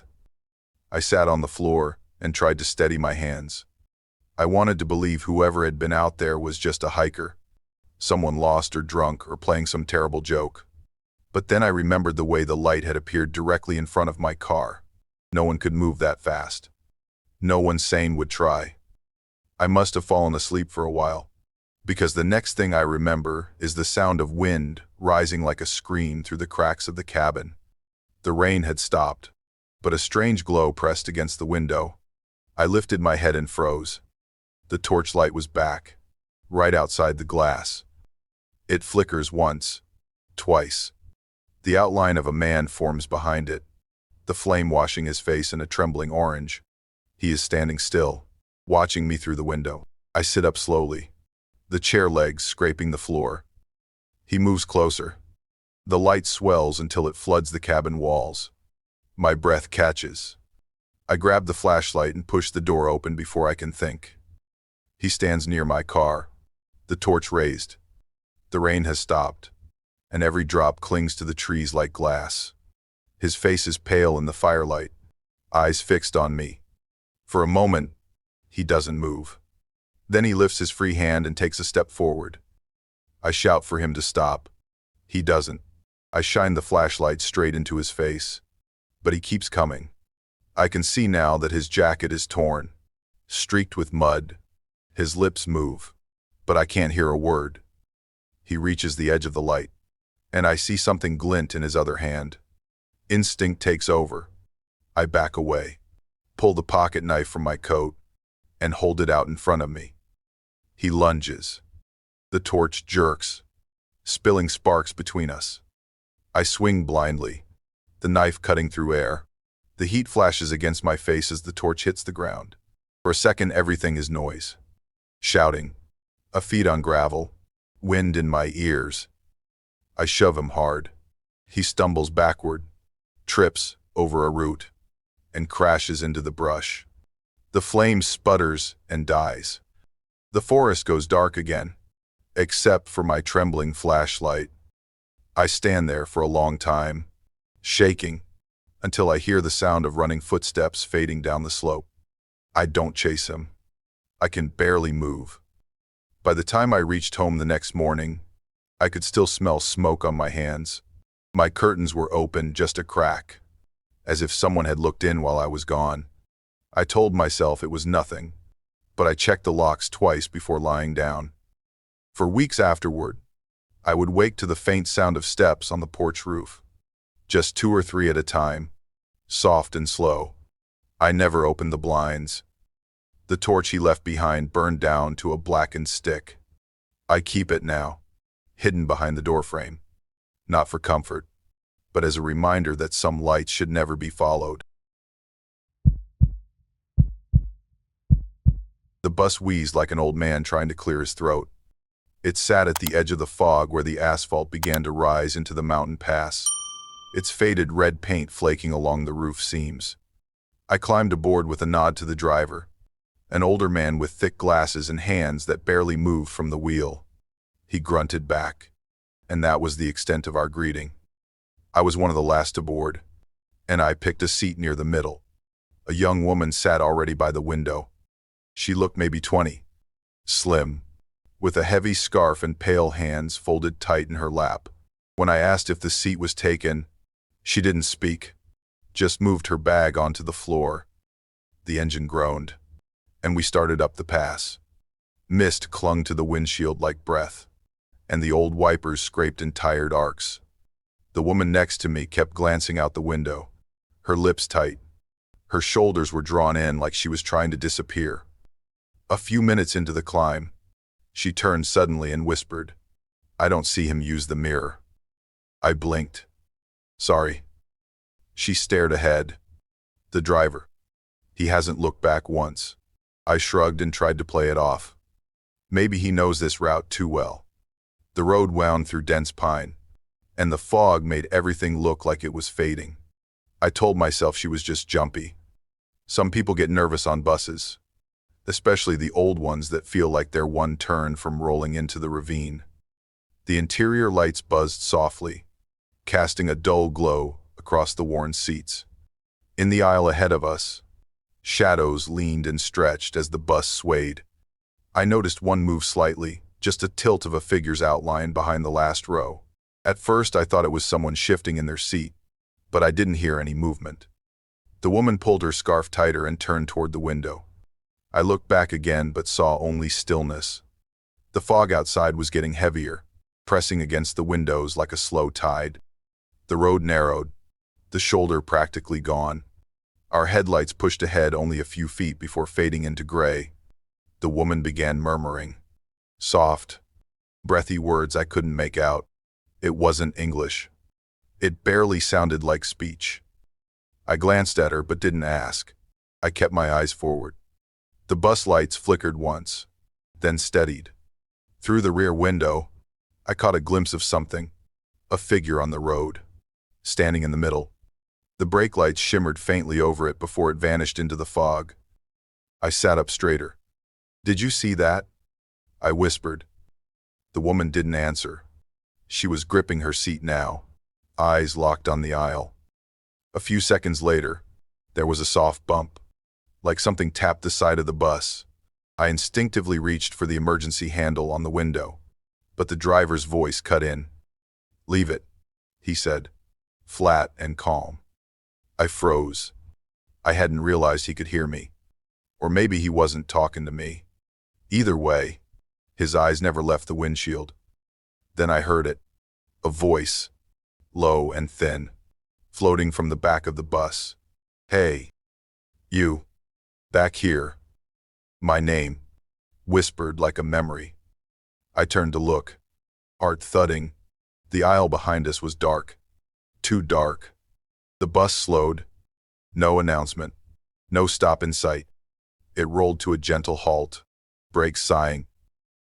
I sat on the floor and tried to steady my hands. I wanted to believe whoever had been out there was just a hiker, someone lost or drunk or playing some terrible joke. But then I remembered the way the light had appeared directly in front of my car. No one could move that fast. No one sane would try. I must have fallen asleep for a while, because the next thing I remember is the sound of wind rising like a scream through the cracks of the cabin. The rain had stopped, but a strange glow pressed against the window. I lifted my head and froze. The torchlight was back, right outside the glass. It flickers once, twice. The outline of a man forms behind it, the flame washing his face in a trembling orange. He is standing still, watching me through the window. I sit up slowly, the chair legs scraping the floor. He moves closer. The light swells until it floods the cabin walls. My breath catches. I grab the flashlight and push the door open before I can think. He stands near my car, the torch raised. The rain has stopped, and every drop clings to the trees like glass. His face is pale in the firelight, eyes fixed on me. For a moment, he doesn't move. Then he lifts his free hand and takes a step forward. I shout for him to stop. He doesn't. I shine the flashlight straight into his face, but he keeps coming. I can see now that his jacket is torn, streaked with mud. His lips move, but I can't hear a word. He reaches the edge of the light, and I see something glint in his other hand. Instinct takes over. I back away. pull the pocket knife from my coat, and hold it out in front of me. He lunges. The torch jerks, spilling sparks between us. I swing blindly, the knife cutting through air. The heat flashes against my face as the torch hits the ground. For a second, everything is noise. Shouting, a feet on gravel, wind in my ears. I shove him hard. He stumbles backward, trips over a root, and crashes into the brush. The flame sputters and dies. The forest goes dark again, except for my trembling flashlight. I stand there for a long time, shaking, until I hear the sound of running footsteps fading down the slope. I don't chase him. I can barely move. By the time I reached home the next morning, I could still smell smoke on my hands. My curtains were open just a crack, as if someone had looked in while I was gone. I told myself it was nothing, but I checked the locks twice before lying down. For weeks afterward, I would wake to the faint sound of steps on the porch roof. Just 2 or 3 at a time, soft and slow. I never opened the blinds. The torch he left behind burned down to a blackened stick. I keep it now, hidden behind the doorframe. Not for comfort, but as a reminder that some lights should never be followed. The bus wheezed like an old man trying to clear his throat. It sat at the edge of the fog where the asphalt began to rise into the mountain pass, its faded red paint flaking along the roof seams. I climbed aboard with a nod to the driver, an older man with thick glasses and hands that barely moved from the wheel. He grunted back, and that was the extent of our greeting. I was one of the last aboard, and I picked a seat near the middle. A young woman sat already by the window. She looked maybe 20, slim, with a heavy scarf and pale hands folded tight in her lap. When I asked if the seat was taken, she didn't speak, just moved her bag onto the floor. The engine groaned, and we started up the pass. Mist clung to the windshield like breath, and the old wipers scraped in tired arcs. The woman next to me kept glancing out the window, her lips tight. Her shoulders were drawn in like she was trying to disappear. A few minutes into the climb, she turned suddenly and whispered, "I don't see him use the mirror." I blinked. "Sorry." She stared ahead. "The driver. He hasn't looked back once." I shrugged and tried to play it off. Maybe he knows this route too well. The road wound through dense pine, and the fog made everything look like it was fading. I told myself she was just jumpy. Some people get nervous on buses, especially the old ones that feel like they're one turn from rolling into the ravine. The interior lights buzzed softly, casting a dull glow across the worn seats. In the aisle ahead of us, shadows leaned and stretched as the bus swayed. I noticed one move slightly, just a tilt of a figure's outline behind the last row. At first I thought it was someone shifting in their seat, but I didn't hear any movement. The woman pulled her scarf tighter and turned toward the window. I looked back again but saw only stillness. The fog outside was getting heavier, pressing against the windows like a slow tide. The road narrowed, the shoulder practically gone. Our headlights pushed ahead only a few feet before fading into gray. The woman began murmuring. Soft, breathy words I couldn't make out. It wasn't English. It barely sounded like speech. I glanced at her but didn't ask. I kept my eyes forward. The bus lights flickered once, then steadied. Through the rear window, I caught a glimpse of something, a figure on the road, standing in the middle. The brake lights shimmered faintly over it before it vanished into the fog. I sat up straighter. "Did you see that?" I whispered. The woman didn't answer. She was gripping her seat now, eyes locked on the aisle. A few seconds later, there was a soft bump, like something tapped the side of the bus. I instinctively reached for the emergency handle on the window, but the driver's voice cut in. "Leave it," he said, flat and calm. I froze. I hadn't realized he could hear me. Or maybe he wasn't talking to me. Either way, his eyes never left the windshield. Then I heard it. A voice, low and thin, floating from the back of the bus. "Hey, you." Back here. My name, whispered like a memory. I turned to look. Heart thudding. The aisle behind us was dark. Too dark. The bus slowed. No announcement. No stop in sight. It rolled to a gentle halt. Brakes sighing.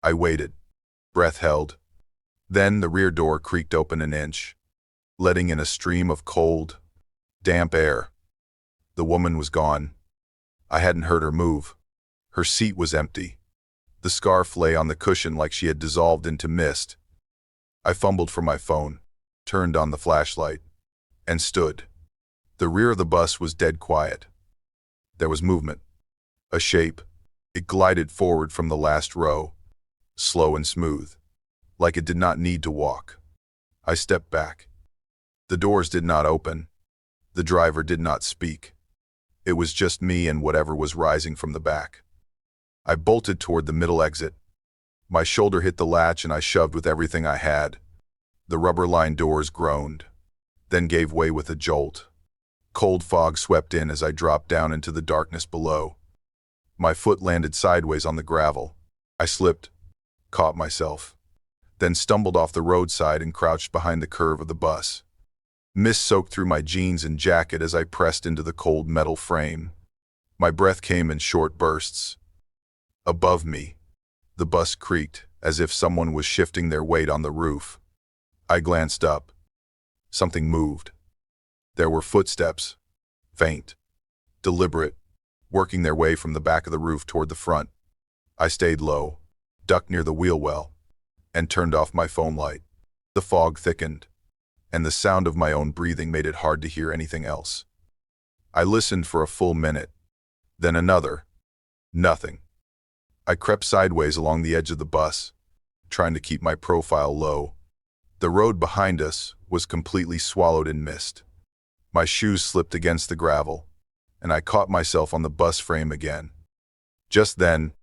I waited. Breath held. Then the rear door creaked open an inch, letting in a stream of cold, damp air. The woman was gone. I hadn't heard her move. Her seat was empty. The scarf lay on the cushion like she had dissolved into mist. I fumbled for my phone, turned on the flashlight, and stood. The rear of the bus was dead quiet. There was movement. A shape. It glided forward from the last row, slow and smooth, like it did not need to walk. I stepped back. The doors did not open. The driver did not speak. It was just me and whatever was rising from the back. I bolted toward the middle exit. My shoulder hit the latch and I shoved with everything I had. The rubber-lined doors groaned, then gave way with a jolt. Cold fog swept in as I dropped down into the darkness below. My foot landed sideways on the gravel. I slipped, caught myself, then stumbled off the roadside and crouched behind the curve of the bus. Mist soaked through my jeans and jacket as I pressed into the cold metal frame. My breath came in short bursts. Above me, the bus creaked as if someone was shifting their weight on the roof. I glanced up. Something moved. There were footsteps, faint, deliberate, working their way from the back of the roof toward the front. I stayed low, ducked near the wheel well, and turned off my phone light. The fog thickened, and the sound of my own breathing made it hard to hear anything else. I listened for a full minute, then another. Nothing. I crept sideways along the edge of the bus, trying to keep my profile low. The road behind us was completely swallowed in mist. My shoes slipped against the gravel, and I caught myself on the bus frame again. Just then,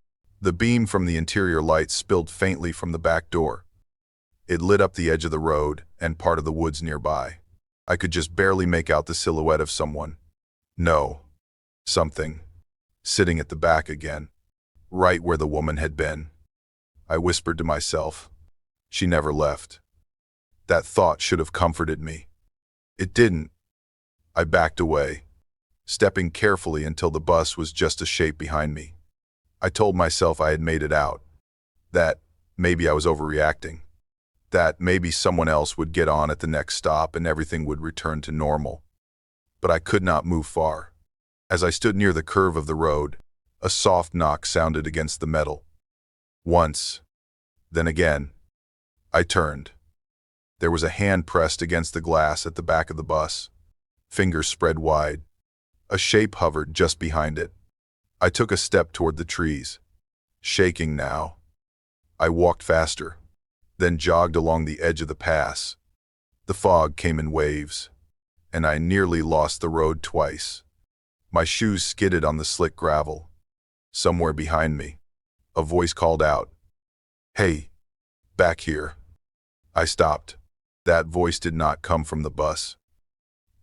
the beam from the interior light spilled faintly from the back door. It lit up the edge of the road and part of the woods nearby. I could just barely make out the silhouette of someone. No. Something. Sitting at the back again, right where the woman had been. I whispered to myself. She never left. That thought should have comforted me. It didn't. I backed away, stepping carefully until the bus was just a shape behind me. I told myself I had made it out, that maybe I was overreacting, that maybe someone else would get on at the next stop and everything would return to normal. But I could not move far. As I stood near the curve of the road, a soft knock sounded against the metal. Once, then again. I turned. There was a hand pressed against the glass at the back of the bus, fingers spread wide. A shape hovered just behind it. I took a step toward the trees, shaking now. I walked faster, then jogged along the edge of the pass. The fog came in waves, and I nearly lost the road twice. My shoes skidded on the slick gravel. Somewhere behind me, a voice called out, "Hey, back here." I stopped. That voice did not come from the bus.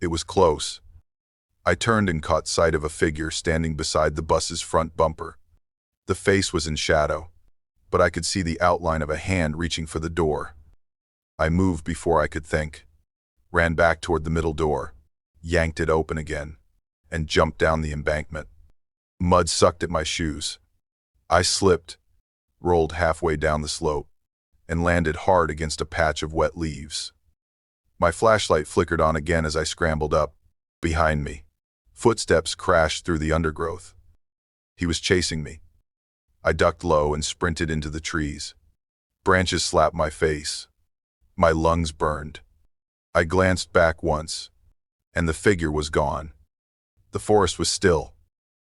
It was close. I turned and caught sight of a figure standing beside the bus's front bumper. The face was in shadow, but I could see the outline of a hand reaching for the door. I moved before I could think, ran back toward the middle door, yanked it open again, and jumped down the embankment. Mud sucked at my shoes. I slipped, rolled halfway down the slope, and landed hard against a patch of wet leaves. My flashlight flickered on again as I scrambled up. Behind me, footsteps crashed through the undergrowth. He was chasing me. I ducked low and sprinted into the trees. Branches slapped my face. My lungs burned. I glanced back once, and the figure was gone. The forest was still.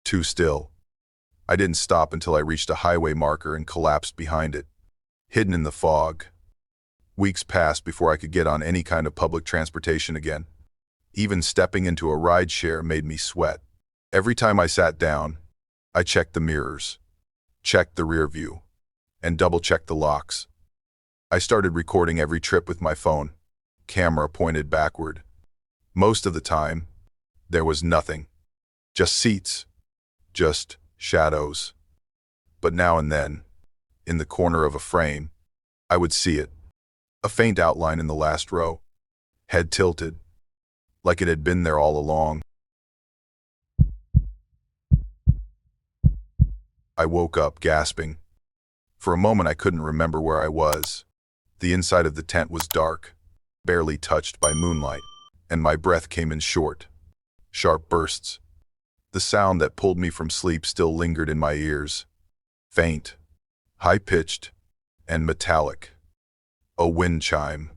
Too still. I didn't stop until I reached a highway marker and collapsed behind it, hidden in the fog. Weeks passed before I could get on any kind of public transportation again. Even stepping into a rideshare made me sweat. Every time I sat down, I checked the mirrors, checked the rear view, and double-checked the locks. I started recording every trip with my phone, camera pointed backward. Most of the time, there was nothing. Just seats, just shadows. But now and then, in the corner of a frame, I would see it, a faint outline in the last row, head tilted, like it had been there all along. I woke up, gasping. For a moment I couldn't remember where I was. The inside of the tent was dark, barely touched by moonlight, and my breath came in short, sharp bursts. The sound that pulled me from sleep still lingered in my ears, faint, high-pitched, and metallic. A wind chime.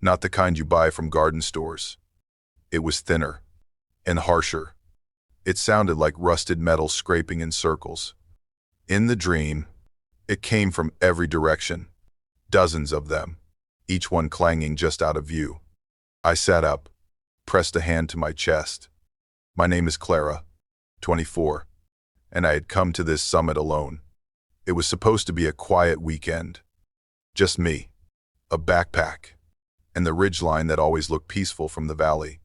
Not the kind you buy from garden stores. It was thinner and harsher. It sounded like rusted metal scraping in circles. In the dream, it came from every direction, dozens of them, each one clanging just out of view. I sat up, pressed a hand to my chest. My name is Clara, 24, and I had come to this summit alone. It was supposed to be a quiet weekend. Just me, a backpack, and the ridgeline that always looked peaceful from the valley.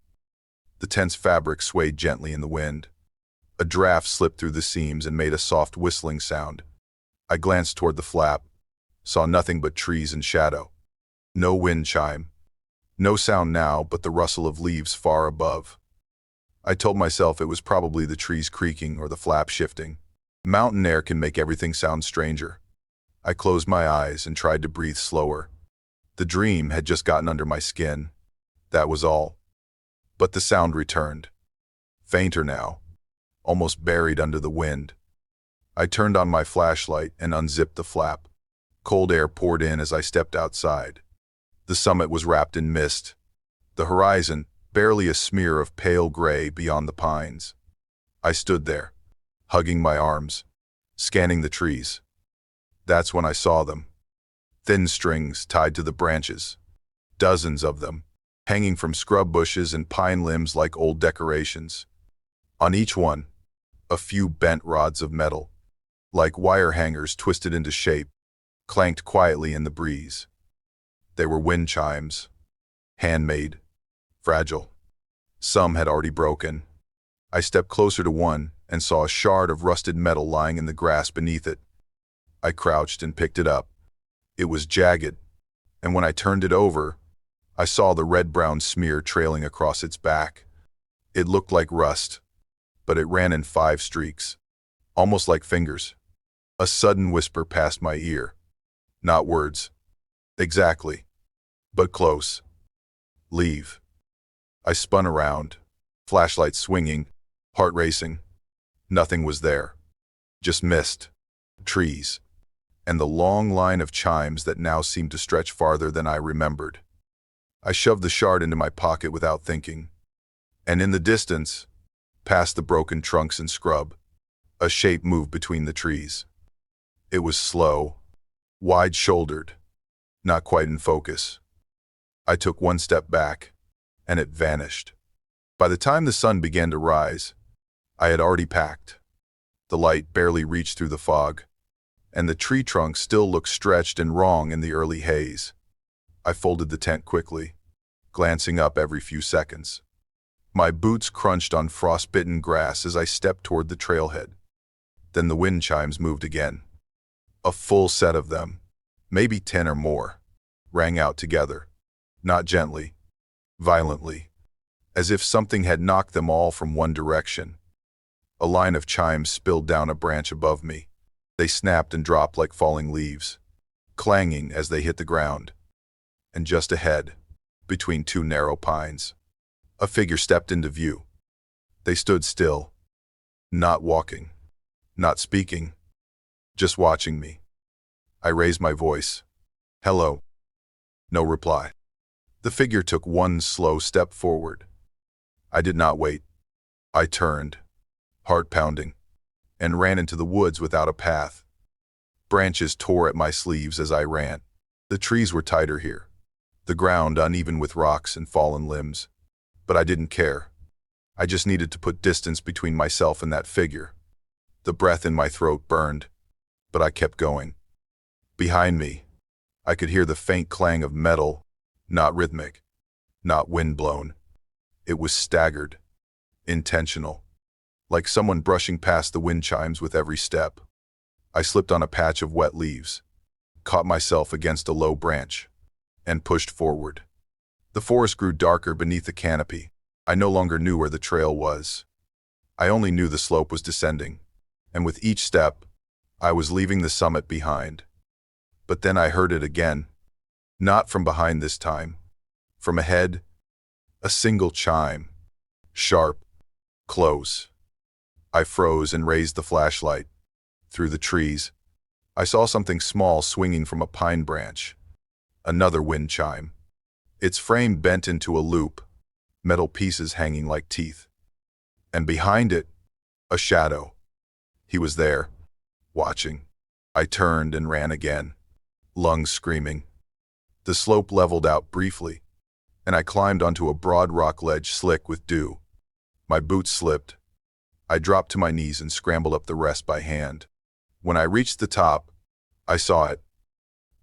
The tent's fabric swayed gently in the wind. A draft slipped through the seams and made a soft whistling sound. I glanced toward the flap, saw nothing but trees and shadow. No wind chime. No sound now but the rustle of leaves far above. I told myself it was probably the trees creaking or the flap shifting. Mountain air can make everything sound stranger. I closed my eyes and tried to breathe slower. The dream had just gotten under my skin. That was all. But the sound returned. Fainter now, almost buried under the wind. I turned on my flashlight and unzipped the flap. Cold air poured in as I stepped outside. The summit was wrapped in mist. The horizon, barely a smear of pale gray beyond the pines. I stood there, hugging my arms, scanning the trees. That's when I saw them. Thin strings tied to the branches. Dozens of them, hanging from scrub bushes and pine limbs like old decorations. On each one, a few bent rods of metal, like wire hangers twisted into shape, clanked quietly in the breeze. They were wind chimes, handmade, fragile. Some had already broken. I stepped closer to one and saw a shard of rusted metal lying in the grass beneath it. I crouched and picked it up. It was jagged, and when I turned it over, I saw the red-brown smear trailing across its back. It looked like rust, but it ran in 5 streaks, almost like fingers. A sudden whisper passed my ear. Not words. Exactly. But close. Leave. I spun around, flashlight swinging, heart racing. Nothing was there. Just mist, trees, and the long line of chimes that now seemed to stretch farther than I remembered. I shoved the shard into my pocket without thinking. And in the distance, past the broken trunks and scrub, a shape moved between the trees. It was slow, wide-shouldered, not quite in focus. I took one step back, and it vanished. By the time the sun began to rise, I had already packed. The light barely reached through the fog, and the tree trunks still looked stretched and wrong in the early haze. I folded the tent quickly, glancing up every few seconds. My boots crunched on frost-bitten grass as I stepped toward the trailhead. Then the wind chimes moved again. A full set of them, maybe 10 or more, rang out together, not gently, violently, as if something had knocked them all from one direction. A line of chimes spilled down a branch above me. They snapped and dropped like falling leaves, clanging as they hit the ground. And just ahead, between 2 narrow pines, a figure stepped into view. They stood still, not walking, not speaking, just watching me. I raised my voice. Hello. No reply. The figure took one slow step forward. I did not wait. I turned, heart pounding, and ran into the woods without a path. Branches tore at my sleeves as I ran. The trees were tighter here, the ground uneven with rocks and fallen limbs. But I didn't care. I just needed to put distance between myself and that figure. The breath in my throat burned, but I kept going. Behind me, I could hear the faint clang of metal, not rhythmic, not wind-blown. It was staggered, intentional. like someone brushing past the wind chimes with every step. I slipped on a patch of wet leaves, caught myself against a low branch, and pushed forward. The forest grew darker beneath the canopy. I no longer knew where the trail was. I only knew the slope was descending, and with each step, I was leaving the summit behind. But then I heard it again. Not from behind this time. From ahead, a single chime. Sharp, close. I froze and raised the flashlight. Through the trees, I saw something small swinging from a pine branch. Another wind chime. Its frame bent into a loop, metal pieces hanging like teeth. And behind it, a shadow. He was there, watching. I turned and ran again, lungs screaming. The slope leveled out briefly, and I climbed onto a broad rock ledge slick with dew. My boots slipped. I dropped to my knees and scrambled up the rest by hand. When I reached the top, I saw it.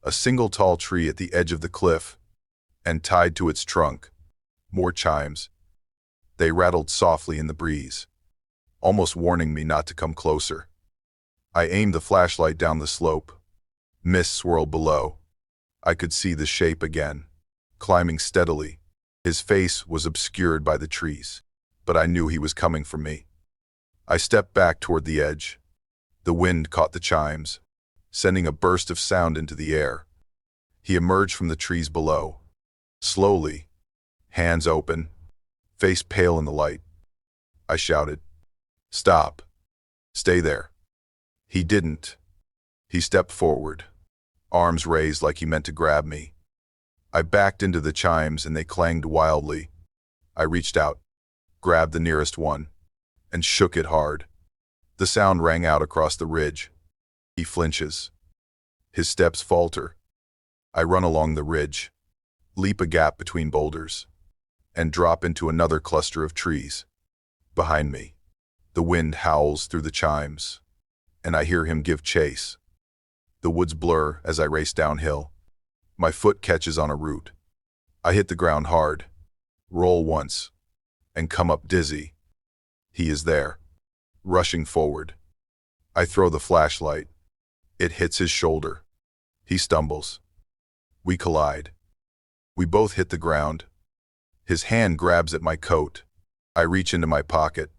A single tall tree at the edge of the cliff, and tied to its trunk, more chimes. They rattled softly in the breeze, almost warning me not to come closer. I aimed the flashlight down the slope. Mist swirled below. I could see the shape again, climbing steadily. His face was obscured by the trees, but I knew he was coming for me. I stepped back toward the edge. The wind caught the chimes, sending a burst of sound into the air. He emerged from the trees below, slowly, hands open, face pale in the light. I shouted, "Stop! Stay there!" He didn't. He stepped forward, arms raised like he meant to grab me. I backed into the chimes and they clanged wildly. I reached out, grabbed the nearest one, and shook it hard. The sound rang out across the ridge. He flinches. His steps falter. I run along the ridge, leap a gap between boulders, and drop into another cluster of trees. Behind me, the wind howls through the chimes, and I hear him give chase. The woods blur as I race downhill. My foot catches on a root. I hit the ground hard, roll once, and come up dizzy. He is there, rushing forward. I throw the flashlight. It hits his shoulder. He stumbles. We collide. We both hit the ground. His hand grabs at my coat. I reach into my pocket.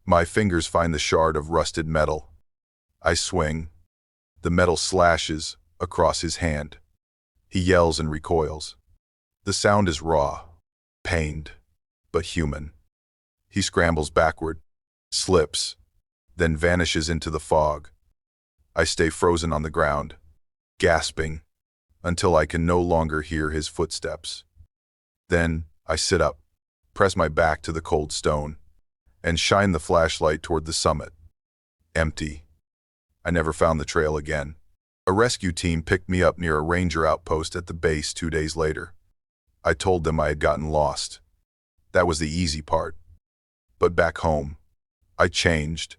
My fingers find the shard of rusted metal. I swing. The metal slashes across his hand. He yells and recoils. The sound is raw, pained, but human. He scrambles backward, slips, then vanishes into the fog. I stay frozen on the ground, gasping, until I can no longer hear his footsteps. Then I sit up, press my back to the cold stone, and shine the flashlight toward the summit. Empty. I never found the trail again. A rescue team picked me up near a ranger outpost at the base 2 days later. I told them I had gotten lost. That was the easy part. But back home, I changed.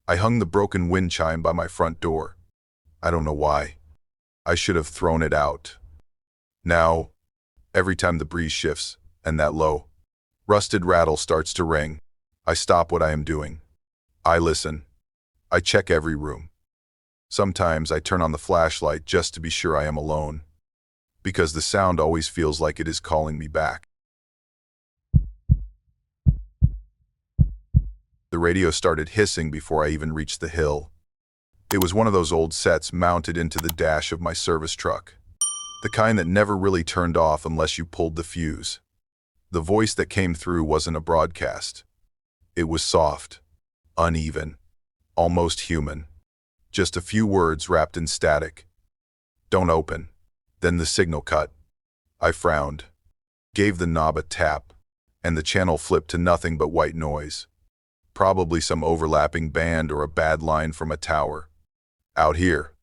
I hung the broken wind chime by my front door. I don't know why. I should have thrown it out. Now, every time the breeze shifts and that low, rusted rattle starts to ring, I stop what I am doing. I listen. I check every room. Sometimes I turn on the flashlight just to be sure I am alone, because the sound always feels like it is calling me back. The radio started hissing before I even reached the hill. It was one of those old sets mounted into the dash of my service truck, the kind that never really turned off unless you pulled the fuse. The voice that came through wasn't a broadcast. It was soft, uneven, almost human. Just a few words wrapped in static. Don't open. Then the signal cut. I frowned, gave the knob a tap, and the channel flipped to nothing but white noise. Probably some overlapping band or a bad line from a tower. Out here,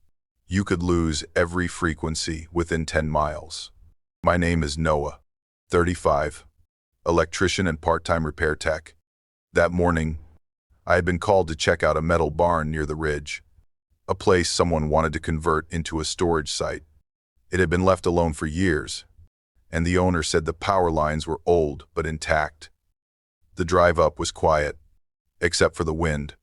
you could lose every frequency within 10 miles. My name is Noah, 35, electrician and part-time repair tech. That morning, I had been called to check out a metal barn near the ridge, a place someone wanted to convert into a storage site. It had been left alone for years, and the owner said the power lines were old but intact. The drive up was quiet. except for the wind.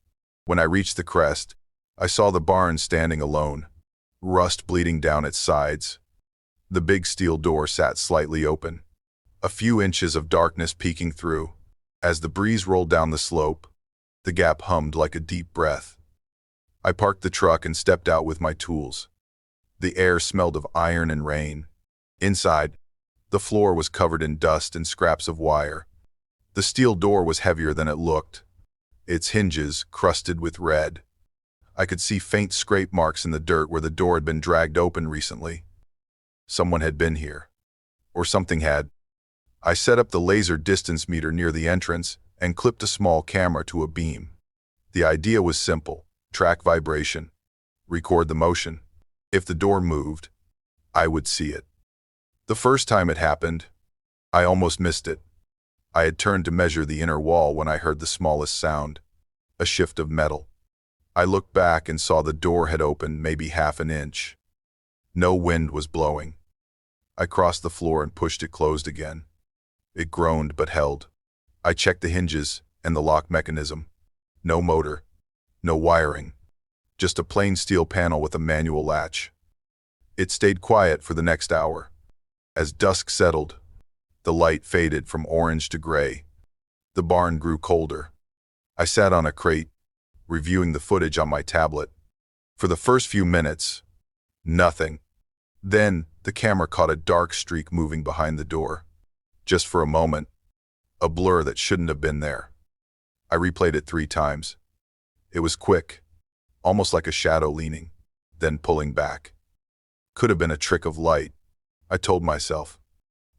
When I reached the crest, I saw the barn standing alone, rust bleeding down its sides. The big steel door sat slightly open, a few inches of darkness peeking through. As the breeze rolled down the slope, the gap hummed like a deep breath. I parked the truck and stepped out with my tools. The air smelled of iron and rain. Inside, the floor was covered in dust and scraps of wire. The steel door was heavier than it looked, its hinges crusted with red. I could see faint scrape marks in the dirt where the door had been dragged open recently. Someone had been here. Or something had. I set up the laser distance meter near the entrance and clipped a small camera to a beam. The idea was simple: track vibration, record the motion. If the door moved, I would see it. The first time it happened, I almost missed it. I had turned to measure the inner wall when I heard the smallest sound, a shift of metal. I looked back and saw the door had opened maybe half an inch. No wind was blowing. I crossed the floor and pushed it closed again. It groaned but held. I checked the hinges and the lock mechanism. No motor, no wiring, just a plain steel panel with a manual latch. It stayed quiet for the next hour. As dusk settled, the light faded from orange to gray. The barn grew colder. I sat on a crate, reviewing the footage on my tablet. For the first few minutes, nothing. Then, the camera caught a dark streak moving behind the door. Just for a moment, a blur that shouldn't have been there. I replayed it 3 times. It was quick, almost like a shadow leaning, then pulling back. Could have been a trick of light, I told myself.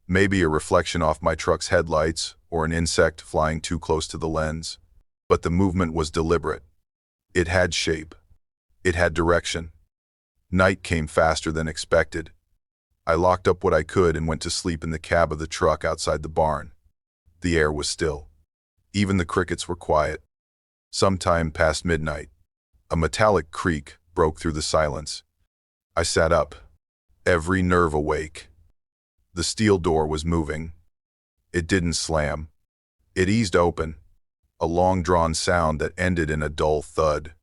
Maybe a reflection off my truck's headlights or an insect flying too close to the lens. But the movement was deliberate. It had shape. It had direction. Night came faster than expected. I locked up what I could and went to sleep in the cab of the truck outside the barn. The air was still. Even the crickets were quiet. Sometime past midnight, a metallic creak broke through the silence. I sat up, every nerve awake. The steel door was moving. It didn't slam. It eased open, a long-drawn sound that ended in a dull thud.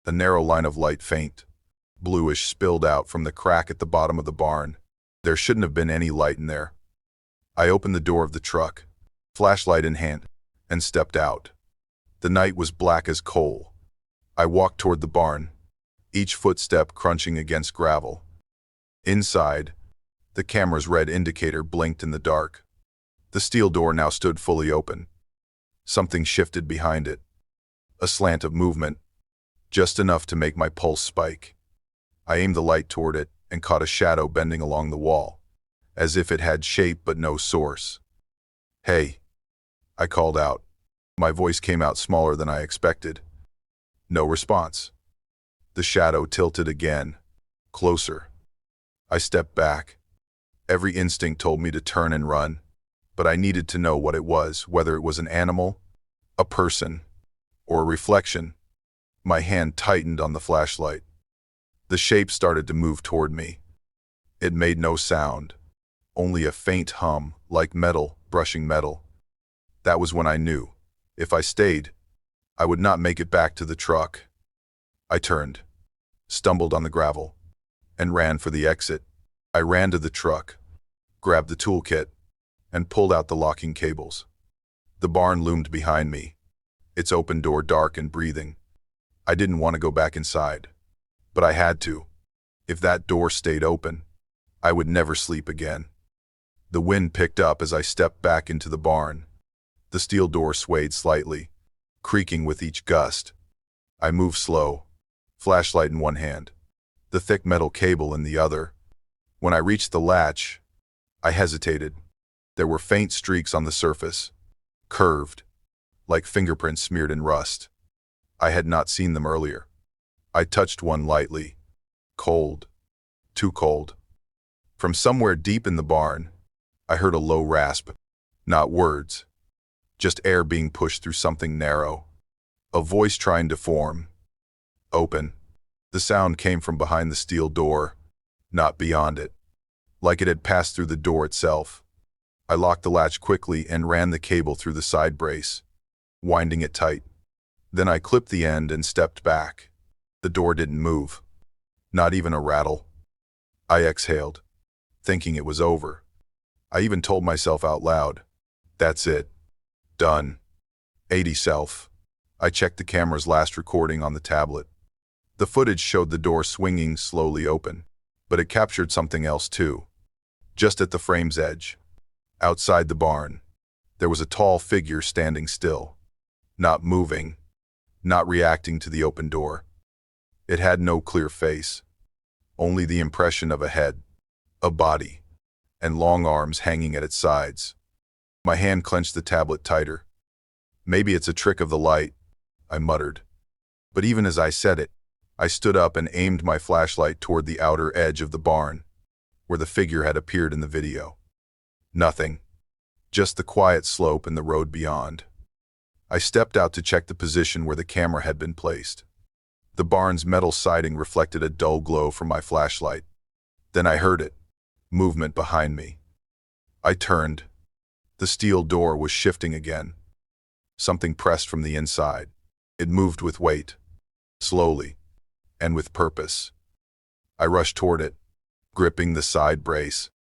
A narrow line of light, faint, bluish, spilled out from the crack at the bottom of the barn. There shouldn't have been any light in there. I opened the door of the truck, flashlight in hand, and stepped out. The night was black as coal. I walked toward the barn, each footstep crunching against gravel. Inside, the camera's red indicator blinked in the dark. The steel door now stood fully open. Something shifted behind it. A slant of movement, just enough to make my pulse spike. I aimed the light toward it and caught a shadow bending along the wall, as if it had shape but no source. "Hey," I called out. My voice came out smaller than I expected. No response. The shadow tilted again, closer. I stepped back. Every instinct told me to turn and run, but I needed to know what it was, whether it was an animal, a person, or a reflection. My hand tightened on the flashlight. The shape started to move toward me. It made no sound, only a faint hum, like metal brushing metal. That was when I knew, if I stayed, I would not make it back to the truck. I turned, stumbled on the gravel, and ran for the exit. I ran to the truck, grabbed the toolkit, and pulled out the locking cables. The barn loomed behind me, its open door dark and breathing. I didn't want to go back inside, but I had to. If that door stayed open, I would never sleep again. The wind picked up as I stepped back into the barn. The steel door swayed slightly, creaking with each gust. I moved slow, flashlight in one hand, the thick metal cable in the other. When I reached the latch, I hesitated. There were faint streaks on the surface, curved, like fingerprints smeared in rust. I had not seen them earlier. I touched one lightly. Cold. Too cold. From somewhere deep in the barn, I heard a low rasp. Not words, just air being pushed through something narrow. A voice trying to form. Open. The sound came from behind the steel door, not beyond it, like it had passed through the door itself. I locked the latch quickly and ran the cable through the side brace, winding it tight. Then I clipped the end and stepped back. The door didn't move. Not even a rattle. I exhaled, thinking it was over. I even told myself out loud, "That's it. Done." 80 self. I checked the camera's last recording on the tablet. The footage showed the door swinging slowly open, but it captured something else too. Just at the frame's edge, outside the barn, there was a tall figure standing still, not moving, not reacting to the open door. It had no clear face, only the impression of a head, a body, and long arms hanging at its sides. My hand clenched the tablet tighter. "Maybe it's a trick of the light," I muttered. But even as I said it, I stood up and aimed my flashlight toward the outer edge of the barn, where the figure had appeared in the video. Nothing. Just the quiet slope and the road beyond. I stepped out to check the position where the camera had been placed. The barn's metal siding reflected a dull glow from my flashlight. Then I heard it. Movement behind me. I turned. The steel door was shifting again. Something pressed from the inside. It moved with weight, slowly, and with purpose. I rushed toward it, gripping the side brace.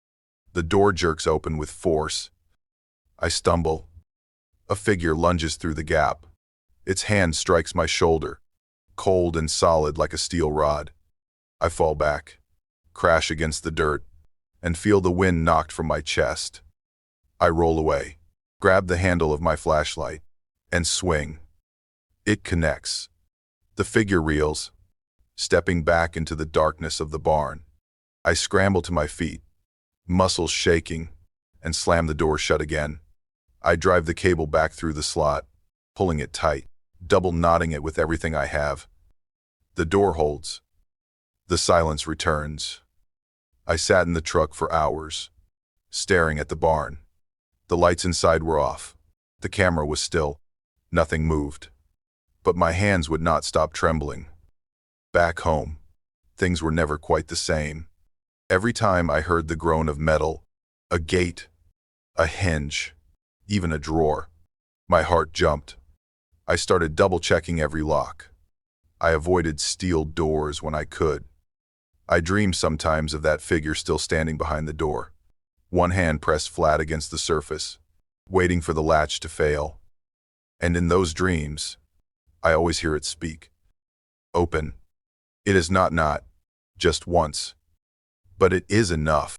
The door jerks open with force. I stumble. A figure lunges through the gap. Its hand strikes my shoulder, cold and solid like a steel rod. I fall back, crash against the dirt, and feel the wind knocked from my chest. I roll away, grab the handle of my flashlight, and swing. It connects. The figure reels, stepping back into the darkness of the barn. I scramble to my feet, muscles shaking, and slam the door shut again. I drive the cable back through the slot, pulling it tight, double knotting it with everything I have. The door holds. The silence returns. I sat in the truck for hours, staring at the barn. The lights inside were off. The camera was still. Nothing moved. But my hands would not stop trembling. Back home, things were never quite the same. Every time I heard the groan of metal, a gate, a hinge, even a drawer, my heart jumped. I started double-checking every lock. I avoided steel doors when I could. I dreamed sometimes of that figure still standing behind the door, one hand pressed flat against the surface, waiting for the latch to fail. And in those dreams, I always hear it speak. "Open. It is not just once, but it is enough."